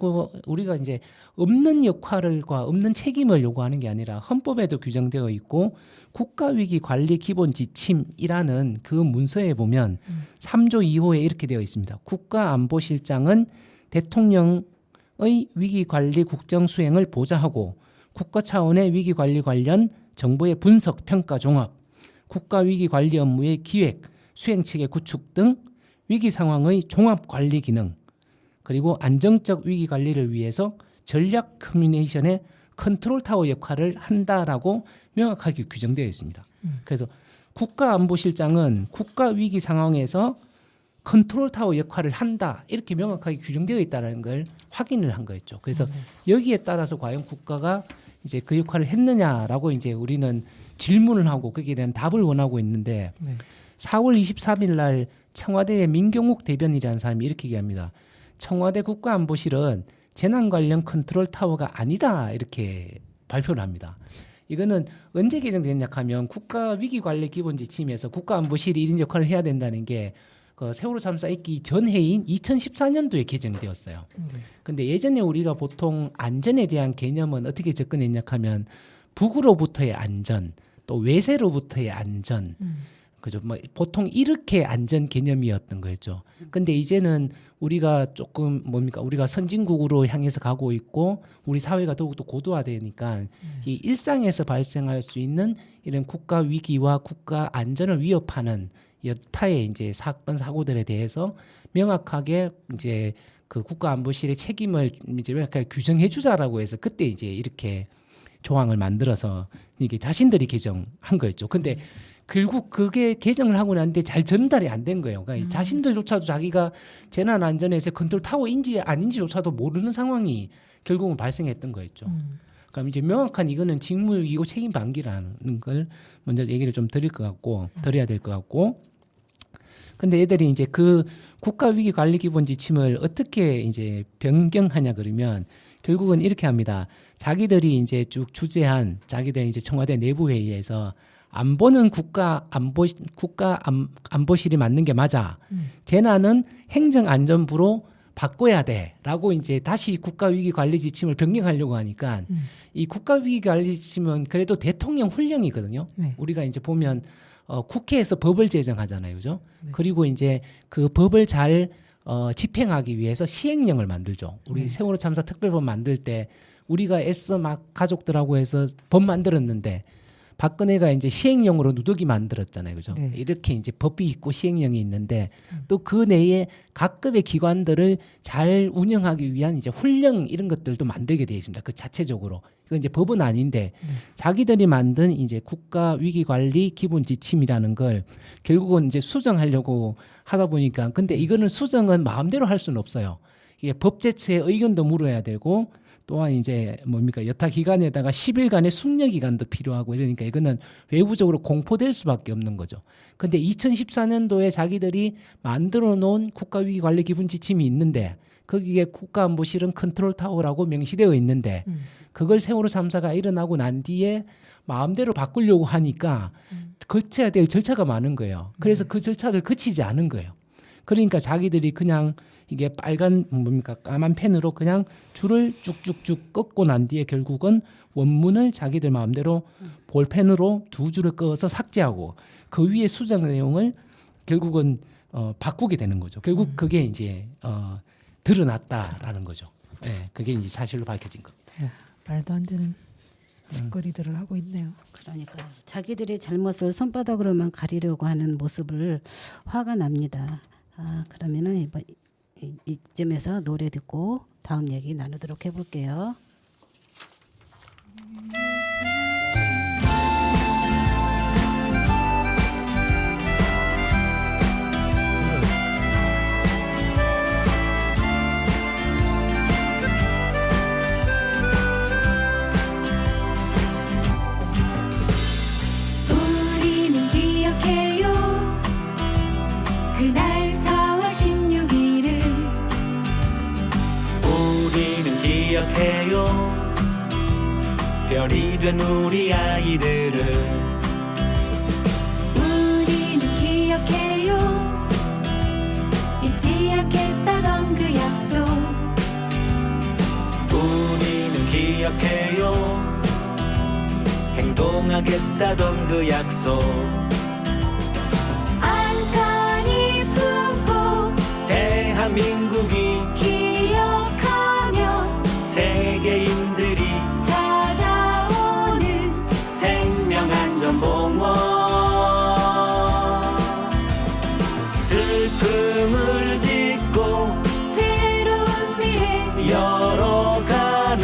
이제 없는 역할과 없는 책임을 요구하는 게 아니라 헌법에도 규정되어 있고 국가위기관리 기본 지침이라는 그 문서에 보면 3조 2호에 이렇게 되어 있습니다. 국가안보실장은 대통령의 위기관리 국정 수행을 보좌하고 국가 차원의 위기관리 관련 정보의 분석, 평가, 종합, 국가위기관리 업무의 기획, 수행체계 구축 등 위기 상황의 종합관리 기능, 그리고 안정적 위기관리를 위해서 전략 커뮤니케이션의 컨트롤타워 역할을 한다라고 명확하게 규정되어 있습니다. 그래서 국가안보실장은 국가위기 상황에서 컨트롤타워 역할을 한다 이렇게 명확하게 규정되어 있다는 걸 확인을 한 거였죠. 그래서 여기에 따라서 과연 국가가 이제 그 역할을 했느냐라고 이제 우리는 질문을 하고 거기에 대한 답을 원하고 있는데 4월 23일 날 청와대의 민경욱 대변인이라는 사람이 이렇게 얘기합니다. 청와대 국가안보실은 재난 관련 컨트롤 타워가 아니다 이렇게 발표를 합니다. 이거는 언제 개정됐냐 하면 국가위기관리 기본지침에서 국가안보실이 이런 역할을 해야 된다는 게 그 세월호 참사 있기 전 해인 2014년도에 개정이 되었어요. 근데 예전에 우리가 보통 안전에 대한 개념은 어떻게 접근했냐 하면 북으로부터의 안전, 또 외세로부터의 안전, 그죠? 뭐 보통 이렇게 안전 개념이었던 거였죠. 근데 이제는 우리가 조금 우리가 선진국으로 향해서 가고 있고 우리 사회가 더욱더 고도화되니까 이 일상에서 발생할 수 있는 이런 국가 위기와 국가 안전을 위협하는 여타의 이제 사건 사고들에 대해서 명확하게 이제 그 국가안보실의 책임을 이제 명확하게 규정해 주자라고 해서 그때 이제 이렇게 조항을 만들어서 이게 자신들이 개정한 거였죠. 근데 결국 그게 개정을 하고 났는데 잘 전달이 안 된 거예요. 그러니까 자신들조차도 자기가 재난 안전에서 컨트롤 타워인지 아닌지조차도 모르는 상황이 결국은 발생했던 거였죠. 그럼 이제 명확한 이거는 직무유기고 책임 방기라는 걸 먼저 얘기를 좀 드릴 것 같고 드려야 될 것 같고. 근데 애들이 이제 그 국가위기관리기본지침을 어떻게 이제 변경하냐 그러면 결국은 이렇게 합니다. 자기들이 이제 쭉 주재한 자기들 이제 청와대 내부 회의에서 안보는 국가안보실이 맞는 게 맞아. 재난은 행정안전부로 바꿔야 돼라고 이제 다시 국가위기관리지침을 변경하려고 하니까 이 국가위기관리지침은 그래도 대통령 훈령이거든요. 우리가 이제 보면 국회에서 법을 제정하잖아요, 그죠? 그리고 이제 그 법을 잘 집행하기 위해서 시행령을 만들죠. 우리 세월호 참사 특별법 만들 때 우리가 애써 막 가족들하고 해서 법 만들었는데 박근혜가 이제 시행령으로 누더기 만들었잖아요. 그죠? 네. 이렇게 이제 법이 있고 시행령이 있는데 또 그 내에 각급의 기관들을 잘 운영하기 위한 이제 훈령 이런 것들도 만들게 되어 있습니다. 그 자체적으로. 이건 이제 법은 아닌데 자기들이 만든 이제 국가 위기 관리 기본 지침이라는 걸 결국은 이제 수정하려고 하다 보니까 근데 이거는 수정은 마음대로 할 수는 없어요. 이게 법제처의 의견도 물어야 되고 또한 이제 뭡니까 여타 기관에다가 10일간의 숙려 기간도 필요하고 이러니까 이거는 외부적으로 공포될 수밖에 없는 거죠. 근데 2014년도에 자기들이 만들어 놓은 국가위기관리 기본 지침이 있는데 거기에 국가안보실은 컨트롤 타워라고 명시되어 있는데 그걸 세월호 참사가 일어나고 난 뒤에 마음대로 바꾸려고 하니까 거쳐야 될 절차가 많은 거예요. 그래서 그 절차를 거치지 않은 거예요. 그러니까 자기들이 그냥 이게 빨간 뭡니까 까만 펜으로 그냥 줄을 쭉쭉쭉 꺾고 난 뒤에 결국은 원문을 자기들 마음대로 볼펜으로 2줄을 그어서 삭제하고 그 위에 수정 내용을 결국은 바꾸게 되는 거죠. 결국 그게 이제 드러났다라는 거죠. 네, 그게 이제 사실로 밝혀진 겁니다. 야, 말도 안 되는 짓거리들을 하고 있네요. 그러니까 자기들의 잘못을 손바닥으로만 가리려고 하는 모습을 화가 납니다. 그러면은 이쯤에서 노래 듣고 다음 얘기 나누도록 해볼게요. 우리는 기억해요 그날 4월 16일을 우리는 기억해요 별이 된 우리 아이들을 우리는 기억해요 잊지 않겠다던 그 약속 우리는 기억해요 행동하겠다던 그 약속 안산이 품고 대한민국이 기억하며 세계인들이 찾아오는 생명안전공원 슬픔을 딛고 새로운 미래 열어가는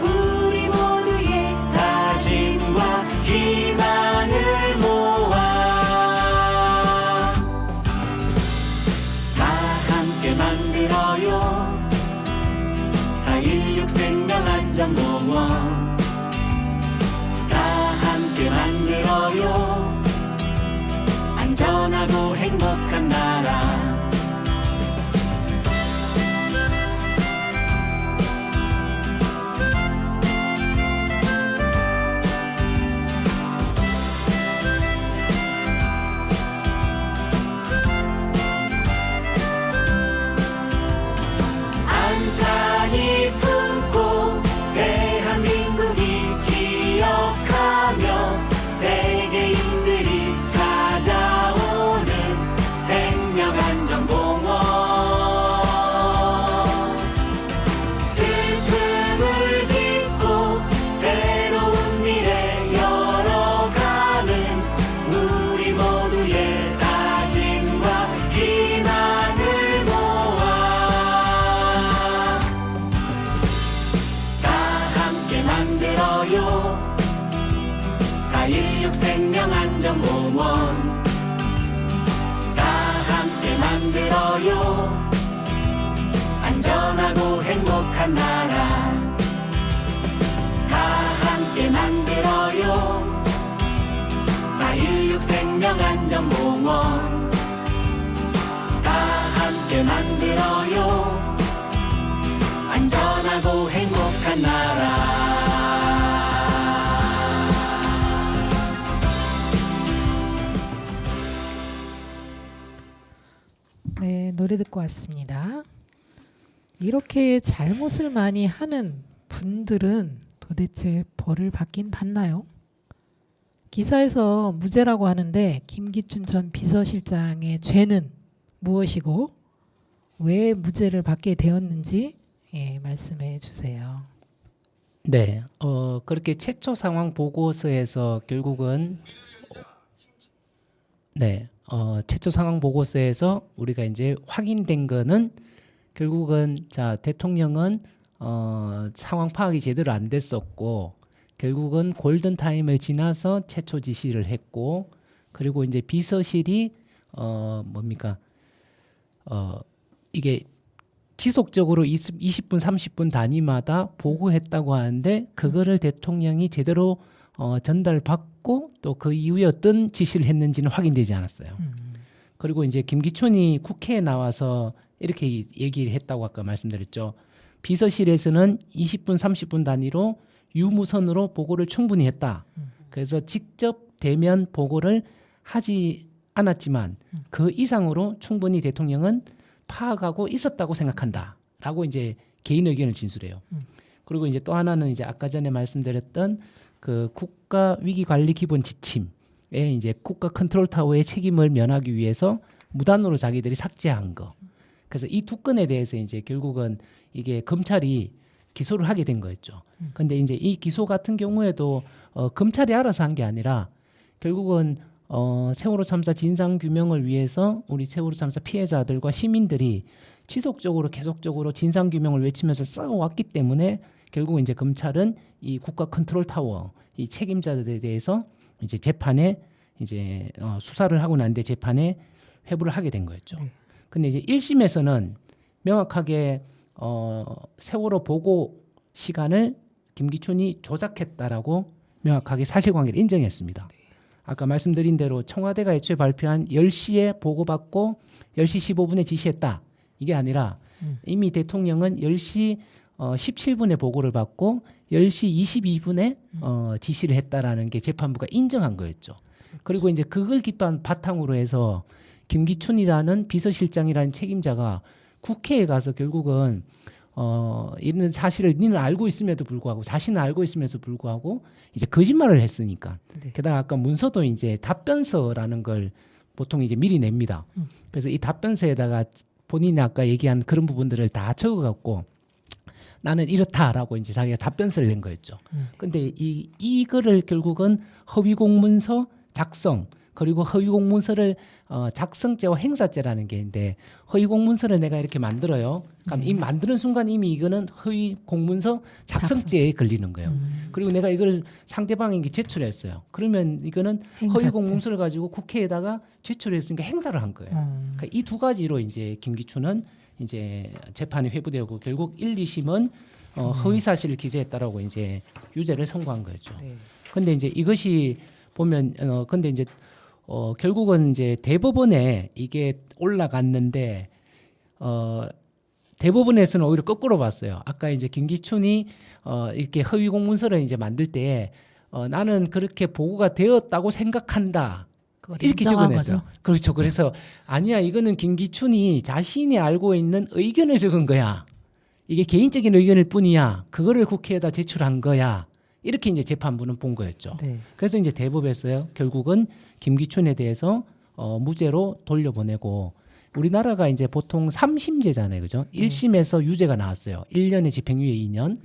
우리 모두의 다짐과 희망을 모아 다 함께 만들어요 4.16 생명안전공원 다 함께 만들어요 안전하고 행복한 나라 안산이 품고 대한민국이 기억하며 세계인들이 찾아오는 생명안전공원 슬픔을 딛고 새로운 미래 열어가는 우리 모두의 다짐과 희망을 모아 다 함께 만들어요 4.16 생명안전공원 다 함께 만들어요 안전하고 행복한 나라 다 함께 만들어요 4.16 생명안전공원 다 함께 만들어요 안전하고 행복한 나라 네, 노래 듣고 왔습니다. 이렇게 잘못을 많이 하는 분들은 도대체 벌을 받긴 받나요? 기사에서 무죄라고 하는데 김기춘 전 비서실장의 죄는 무엇이고 왜 무죄를 받게 되었는지 말씀해 주세요. 네, 그렇게 최초 상황 보고서에서 결국은 최초 상황 보고서에서 우리가 이제 확인된 거는 결국은 자 대통령은 상황 파악이 제대로 안 됐었고 결국은 골든 타임을 지나서 최초 지시를 했고 그리고 이제 비서실이 이게 지속적으로 20분, 30분 단위마다 보고했다고 하는데 그거를 대통령이 제대로 전달받고 또 그 이후에 어떤 지시를 했는지는 확인되지 않았어요. 그리고 이제 김기춘이 국회에 나와서 이렇게 얘기를 했다고 아까 말씀드렸죠. 비서실에서는 20분, 30분 단위로 유무선으로 보고를 충분히 했다. 그래서 직접 대면 보고를 하지 않았지만 그 이상으로 충분히 대통령은 파악하고 있었다고 생각한다라고 이제 개인 의견을 진술해요. 그리고 이제 또 하나는 이제 아까 전에 말씀드렸던 그 국가 위기 관리 기본 지침에 이제 국가 컨트롤 타워의 책임을 면하기 위해서 무단으로 자기들이 삭제한 거. 그래서 이 두 건에 대해서 이제 결국은 이게 검찰이 기소를 하게 된 거였죠. 근데 이제 이 기소 같은 경우에도 검찰이 알아서 한 게 아니라 결국은 세월호 참사 진상 규명을 위해서 우리 세월호 참사 피해자들과 시민들이 지속적으로 계속적으로 진상 규명을 외치면서 싸워왔기 때문에 결국 이제 검찰은 이 국가 컨트롤 타워 이 책임자들에 대해서 이제 재판에 이제 수사를 하고 난 뒤에 재판에 회부를 하게 된 거였죠. 근데 이제 1심에서는 명확하게 세월호 보고 시간을 김기춘이 조작했다라고 명확하게 사실관계를 인정했습니다. 아까 말씀드린 대로 청와대가 애초에 발표한 10시에 보고받고 10시 15분에 지시했다. 이게 아니라 이미 대통령은 10시 17분에 보고를 받고 10시 22분에 지시를 했다라는 게 재판부가 인정한 거였죠. 그리고 이제 그걸 기반 바탕으로 해서 김기춘이라는 비서실장이라는 책임자가 국회에 가서 결국은 이런 사실을 니는 알고 있음에도 불구하고 자신은 알고 있음에도 불구하고 이제 거짓말을 했으니까 게다가 아까 문서도 이제 답변서라는 걸 보통 이제 미리 냅니다. 그래서 이 답변서에다가 본인이 아까 얘기한 그런 부분들을 다 적어갖고 나는 이렇다라고 이제 자기가 답변서를 낸 거였죠. 근데 이거를 결국은 허위 공문서 작성 그리고 허위 공문서를 작성죄와 행사죄라는 게 있는데 허위 공문서를 내가 이렇게 만들어요. 그럼 이 만드는 순간 이미 이거는 허위 공문서 작성죄에 걸리는 거예요. 그리고 내가 이걸 상대방에게 제출했어요. 그러면 이거는 허위 공문서를 가지고 국회에다가 제출했으니까 행사를 한 거예요. 그러니까 이 두 가지로 이제 김기춘은 이제 재판이 회부되고 결국 1, 2심은 허위 사실을 기재했다라고 이제 유죄를 선고한 거였죠. 근데 이제 이것이 보면 근데 이제 결국은 이제 대법원에 이게 올라갔는데 대법원에서는 오히려 거꾸로 봤어요. 아까 이제 김기춘이 이렇게 허위 공문서를 이제 만들 때 나는 그렇게 보고가 되었다고 생각한다. 이렇게 적어냈어요. 거죠? 그렇죠. 그래서 아니야 이거는 김기춘이 자신이 알고 있는 의견을 적은 거야. 이게 개인적인 의견일 뿐이야. 그거를 국회에다 제출한 거야. 이렇게 이제 재판부는 본 거였죠. 그래서 이제 대법에서요 결국은 김기춘에 대해서 무죄로 돌려보내고 우리나라가 이제 보통 3심제잖아요. 그죠? 1심에서 유죄가 나왔어요. 1년의 집행유예 2년.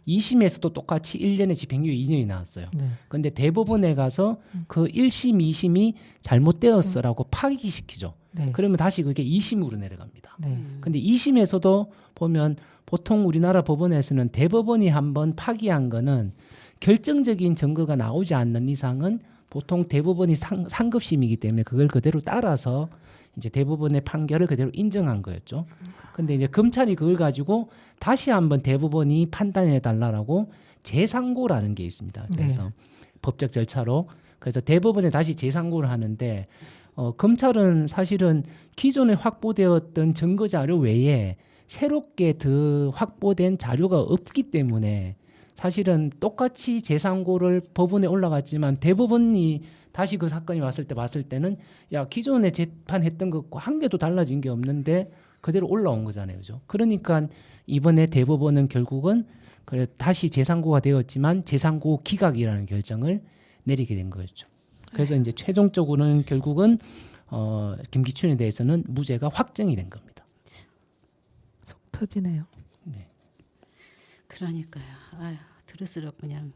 2심에서도 똑같이 1년의 집행유예 2년이 나왔어요. 그런데 대법원에 가서 그 1심, 2심이 잘못되었어라고 파기시키죠. 그러면 다시 그게 2심으로 내려갑니다. 근데 2심에서도 보면 보통 우리나라 법원에서는 대법원이 한번 파기한 거는 결정적인 증거가 나오지 않는 이상은 보통 대법원이 상급심이기 때문에 그걸 그대로 따라서 이제 대법원의 판결을 그대로 인정한 거였죠. 근데 이제 검찰이 그걸 가지고 다시 한번 대법원이 판단해 달라라고 재상고라는 게 있습니다. 그래서 법적 절차로 그래서 대법원에 다시 재상고를 하는데 검찰은 사실은 기존에 확보되었던 증거 자료 외에 새롭게 더 확보된 자료가 없기 때문에 사실은 똑같이 재상고를 법원에 올라갔지만 대법원이 다시 그 사건이 왔을 때 봤을 때는 야 기존에 재판했던 것과 한 개도 달라진 게 없는데 그대로 올라온 거잖아요. 그죠? 그러니까 이번에 대법원은 결국은 그래 다시 재상고가 되었지만 재상고 기각이라는 결정을 내리게 된 거였죠. 그래서 이제 최종적으로는 결국은 김기춘에 대해서는 무죄가 확정이 된 겁니다. 속 터지네요. 그러니까요. 아유, 들을수록 그냥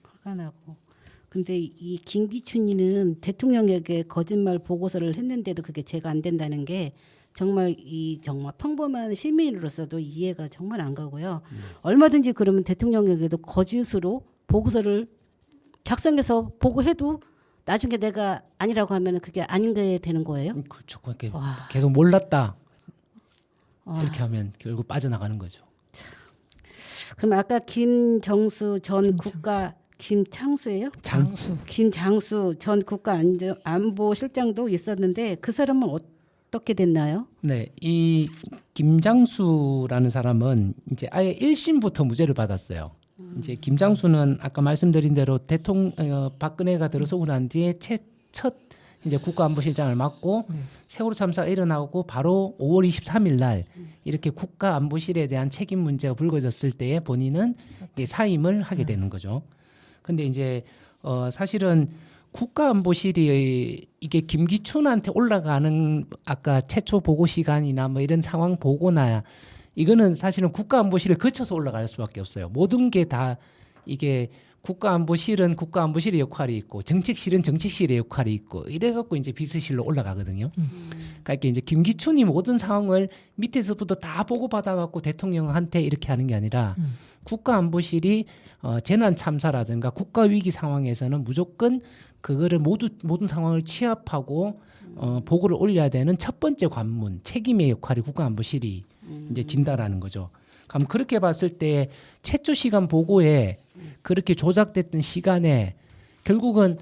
화가 나고. 근데 이 김기춘이는 대통령에게 거짓말 보고서를 했는데도 그게 제가 안 된다는 게 정말 정말 평범한 시민으로서도 이해가 정말 안 가고요. 얼마든지 그러면 대통령에게도 거짓으로 보고서를 작성해서 보고해도 나중에 내가 아니라고 하면 그게 아닌 게 되는 거예요. 그렇죠. 그렇게 와. 계속 몰랐다 이렇게 와. 하면 결국 빠져나가는 거죠. 그럼 아까 김정수 전 김창수. 국가 김창수예요? 장수. 김장수 전 국가안보실장도 있었는데 그 사람은 어떻게 됐나요? 네, 이 김장수라는 사람은 이제 아예 1심부터 무죄를 받았어요. 이제 김장수는 아까 말씀드린 대로 박근혜가 들어서고 난 뒤에 첫 이제 국가안보실장을 맡고 세월호 참사가 일어나고 바로 5월 23일 날 이렇게 국가안보실에 대한 책임 문제가 불거졌을 때에 본인은 이제 사임을 하게 되는 거죠. 근데 이제 사실은 국가안보실이 이게 김기춘한테 올라가는 아까 최초 보고 시간이나 뭐 이런 상황 보고나 이거는 사실은 국가안보실을 거쳐서 올라갈 수밖에 없어요. 모든 게 다 이게 국가안보실은 국가안보실의 역할이 있고 정책실은 정책실의 역할이 있고 이래갖고 이제 비서실로 올라가거든요. 그러니까 이제 김기춘이 모든 상황을 밑에서부터 다 보고받아갖고 대통령한테 이렇게 하는 게 아니라 국가안보실이 재난 참사라든가 국가 위기 상황에서는 무조건 그거를 모든 상황을 취합하고 보고를 올려야 되는 첫 번째 관문 책임의 역할이 국가안보실이 이제 진다라는 거죠. 그럼 그렇게 봤을 때 최초 시간 보고에 그렇게 조작됐던 시간에 결국은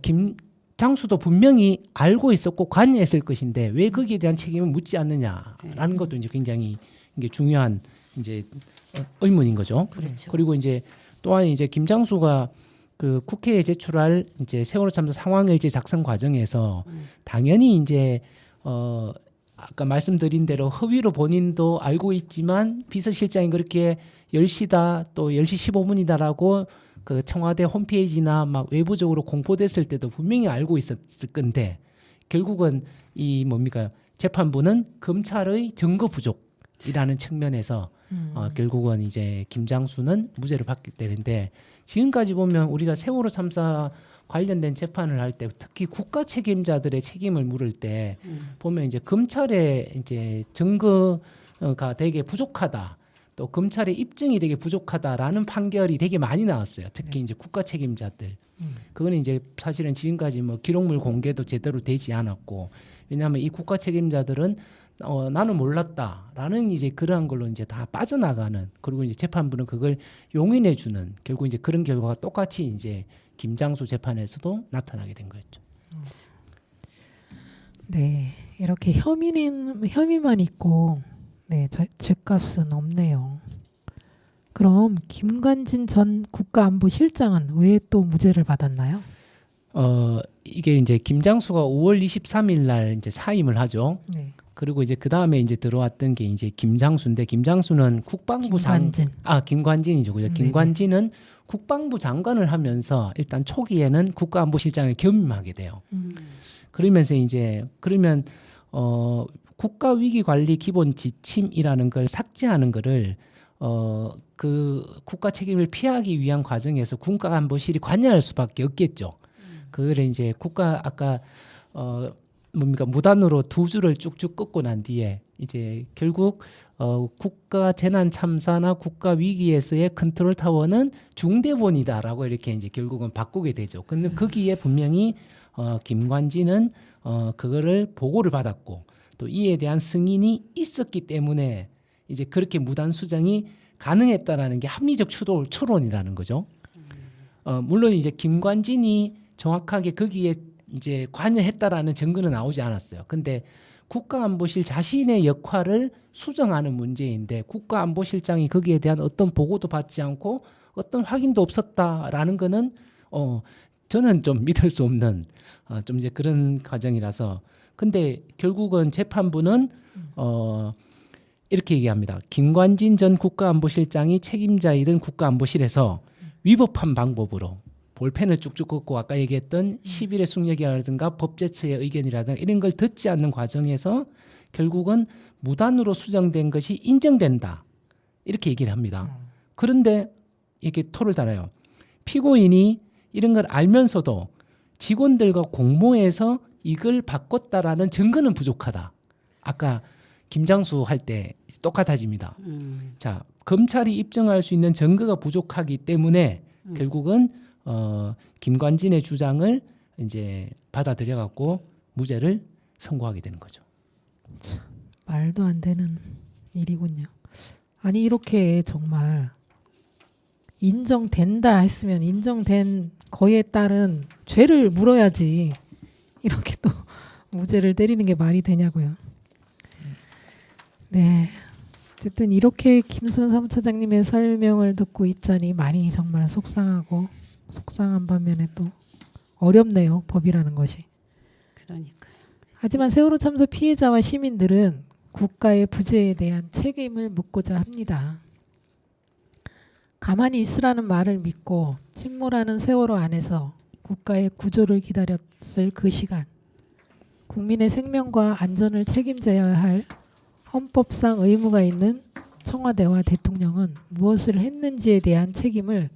김장수도 분명히 알고 있었고 관여했을 것인데 왜 거기에 대한 책임을 묻지 않느냐라는 것도 이제 굉장히 이게 중요한 이제 의문인 거죠. 그렇죠. 그리고 이제 또한 이제 김장수가 그 국회에 제출할 이제 세월호 참사 상황일지 작성 과정에서 당연히 이제 아까 말씀드린 대로 허위로 본인도 알고 있지만 비서실장이 그렇게 10시다 또 10시 15분이다라고 그 청와대 홈페이지나 막 외부적으로 공포됐을 때도 분명히 알고 있었을 건데 결국은 이 뭡니까 재판부는 검찰의 증거 부족이라는 측면에서 결국은 이제 김장수는 무죄를 받게 되는데 지금까지 보면 우리가 세월호 참사 관련된 재판을 할 때 특히 국가 책임자들의 책임을 물을 때 보면 이제 검찰의 이제 증거가 되게 부족하다. 또 검찰의 입증이 되게 부족하다라는 판결이 되게 많이 나왔어요. 특히 이제 국가 책임자들. 그거는 이제 사실은 지금까지 뭐 기록물 공개도 제대로 되지 않았고 왜냐하면 이 국가 책임자들은 나는 몰랐다라는 이제 그러한 걸로 이제 다 빠져나가는 그리고 이제 재판부는 그걸 용인해 주는 결국 이제 그런 결과가 똑같이 이제 김장수 재판에서도 나타나게 된 거였죠. 네, 이렇게 혐의만 있고 네, 죄값은 없네요. 그럼 김관진 전 국가안보실장은 왜 또 무죄를 받았나요? 이게 이제 김장수가 5월 23일 날 이제 사임을 하죠. 네. 그리고 이제 그 다음에 이제 들어왔던 게 이제 김장수인데 김장수는 국방부 김관진이죠. 그죠? 김관진은 국방부 장관을 하면서 일단 초기에는 국가안보실장을 겸임하게 돼요. 그러면서 이제 그러면 국가위기관리 기본 지침이라는 걸 삭제하는 거를 그 국가 책임을 피하기 위한 과정에서 국가안보실이 관여할 수밖에 없겠죠. 그걸 이제 아까 무단으로 두 줄을 쭉쭉 꺾고 난 뒤에 이제 결국 국가 재난 참사나 국가 위기에서의 컨트롤 타워는 중대본이다라고 이렇게 이제 결국은 바꾸게 되죠. 근데 거기에 분명히 김관진은 그거를 보고를 받았고 또 이에 대한 승인이 있었기 때문에 이제 그렇게 무단 수정이 가능했다라는 게 합리적 추론이라는 거죠. 물론 이제 김관진이 정확하게 거기에 이제 관여했다라는 증거는 나오지 않았어요. 근데 국가안보실 자신의 역할을 수정하는 문제인데 국가안보실장이 거기에 대한 어떤 보고도 받지 않고 어떤 확인도 없었다라는 거는 저는 좀 믿을 수 없는 좀 이제 그런 과정이라서 근데 결국은 재판부는 이렇게 얘기합니다. 김관진 전 국가안보실장이 책임자이던 국가안보실에서 위법한 방법으로 볼펜을 쭉쭉 긋고 아까 얘기했던 10일의 숙력이라든가 법제처의 의견이라든가 이런 걸 듣지 않는 과정에서 결국은 무단으로 수정된 것이 인정된다. 이렇게 얘기를 합니다. 그런데 이렇게 토를 달아요. 피고인이 이런 걸 알면서도 직원들과 공모해서 이걸 바꿨다라는 증거는 부족하다. 아까 김장수 할 때 똑같아집니다. 자, 검찰이 입증할 수 있는 증거가 부족하기 때문에 결국은 김관진의 주장을 이제 받아들여 갖고 무죄를 선고하게 되는 거죠. 말도 안 되는 일이군요. 아니 이렇게 정말 인정된다 했으면 인정된 거에 따른 죄를 물어야지 이렇게 또 무죄를 때리는 게 말이 되냐고요. 네. 어쨌든 이렇게 김순 사무처장님의 설명을 듣고 있자니 많이 정말 속상하고 속상한 반면에 또 어렵네요. 법이라는 것이. 그러니까요. 하지만 세월호 참사 피해자와 시민들은 국가의 부재에 대한 책임을 묻고자 합니다. 가만히 있으라는 말을 믿고 침몰하는 세월호 안에서 국가의 구조를 기다렸을 그 시간, 국민의 생명과 안전을 책임져야 할 헌법상 의무가 있는 청와대와 대통령은 무엇을 했는지에 대한 책임을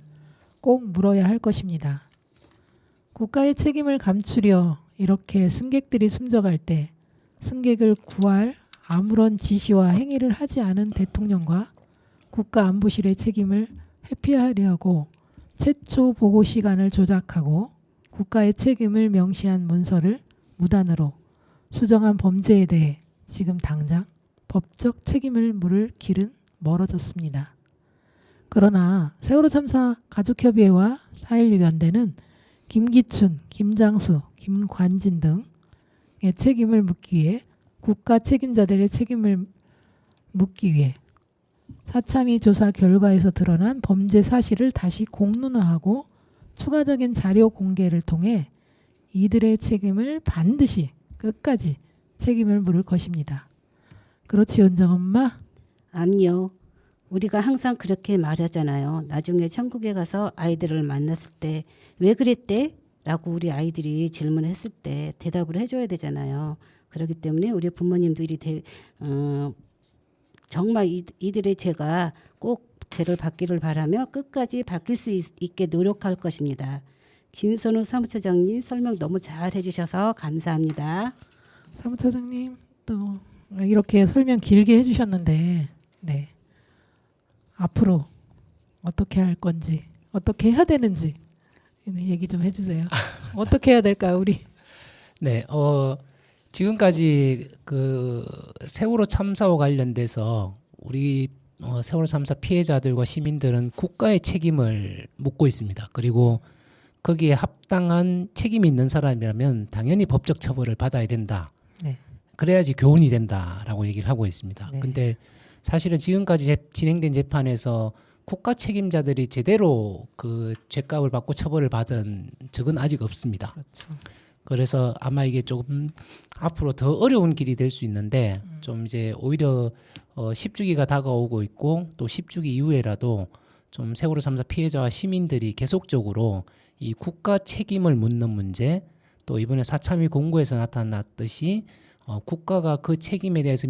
꼭 물어야 할 것입니다. 국가의 책임을 감추려 이렇게 승객들이 숨져갈 때 승객을 구할 아무런 지시와 행위를 하지 않은 대통령과 국가안보실의 책임을 회피하려고 최초 보고 시간을 조작하고 국가의 책임을 명시한 문서를 무단으로 수정한 범죄에 대해 지금 당장 법적 책임을 물을 길은 멀어졌습니다. 그러나 세월호 참사 가족협의회와 4.16 연대는 김기춘, 김장수, 김관진 등의 책임을 묻기 위해 국가 책임자들의 책임을 묻기 위해 사참위 조사 결과에서 드러난 범죄 사실을 다시 공론화하고 추가적인 자료 공개를 통해 이들의 책임을 반드시 끝까지 책임을 물을 것입니다. 그렇지 은정 엄마? 암요. 우리가 항상 그렇게 말하잖아요. 나중에 천국에 가서 아이들을 만났을 때 왜 그랬대? 라고 우리 아이들이 질문했을 때 대답을 해줘야 되잖아요. 그렇기 때문에 우리 부모님들이 정말 이들의 죄가 꼭 죄를 받기를 바라며 끝까지 바뀔 수 있게 노력할 것입니다. 김선우 사무처장님 설명 너무 잘 해주셔서 감사합니다. 사무처장님 또 이렇게 설명 길게 해주셨는데 네. 앞으로 어떻게 할 건지 어떻게 해야 되는지 얘기 좀 해주세요. 어떻게 해야 될까요 우리? 네, 지금까지 그 세월호 참사와 관련돼서 우리 세월호 참사 피해자들과 시민들은 국가의 책임을 묻고 있습니다. 그리고 거기에 합당한 책임이 있는 사람이라면 당연히 법적 처벌을 받아야 된다. 네. 그래야지 교훈이 된다라고 얘기를 하고 있습니다. 네. 근데 사실은 지금까지 진행된 재판에서 국가 책임자들이 제대로 그 죄값을 받고 처벌을 받은 적은 아직 없습니다. 그렇죠. 그래서 아마 이게 조금 앞으로 더 어려운 길이 될 수 있는데 좀 이제 오히려 10주기가 다가오고 있고 또 10주기 이후에라도 좀 세월호 참사 피해자와 시민들이 계속적으로 이 국가 책임을 묻는 문제 또 이번에 사참위 공고에서 나타났듯이 국가가 그 책임에 대해서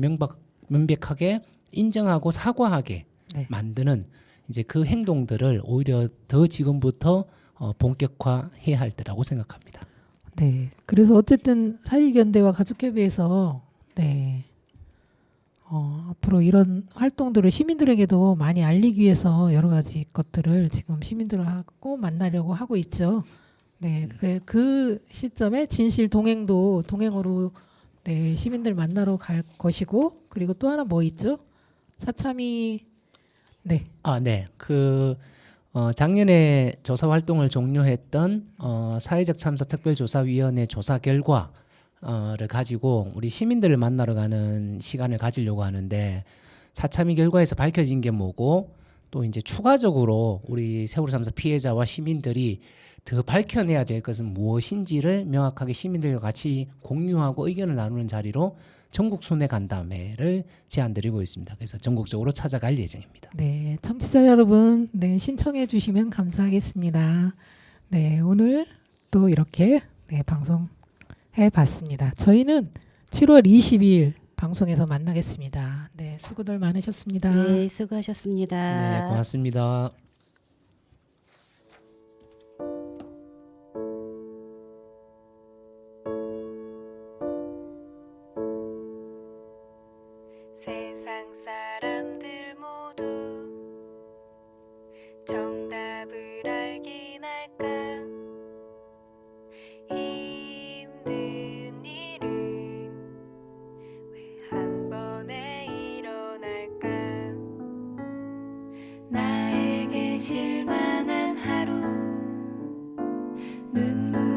명백하게 인정하고 사과하게 네. 만드는 이제 그 행동들을 오히려 더 지금부터 본격화해야 할 때라고 생각합니다. 네. 그래서 어쨌든 4.16 연대와 가족협의회에서 네. 앞으로 이런 활동들을 시민들에게도 많이 알리기 위해서 여러 가지 것들을 지금 시민들하고 만나려고 하고 있죠. 네. 그 시점에 진실 동행으로 네, 시민들 만나러 갈 것이고 그리고 또 하나 뭐 있죠? 사참위 네. 네. 작년에 조사 활동을 종료했던 사회적 참사 특별조사위원회 조사 결과를 가지고 우리 시민들을 만나러 가는 시간을 가지려고 하는데 사참위 결과에서 밝혀진 게 뭐고 또 이제 추가적으로 우리 세월호 참사 피해자와 시민들이 더 밝혀내야 될 것은 무엇인지를 명확하게 시민들과 같이 공유하고 의견을 나누는 자리로 전국 순회 간담회를 제안드리고 있습니다. 그래서 전국적으로 찾아갈 예정입니다. 네, 청취자 여러분, 네, 신청해 주시면 감사하겠습니다. 네, 오늘 또 이렇게 네, 방송해 봤습니다. 저희는 7월 22일 방송에서 만나겠습니다. 네, 수고들 많으셨습니다. 네, 수고하셨습니다. 네, 고맙습니다. 세상 사람들 모두 정답을 알긴 할까? 힘든 일은 왜 한 번에 일어날까? 나에게 실망한 하루 눈물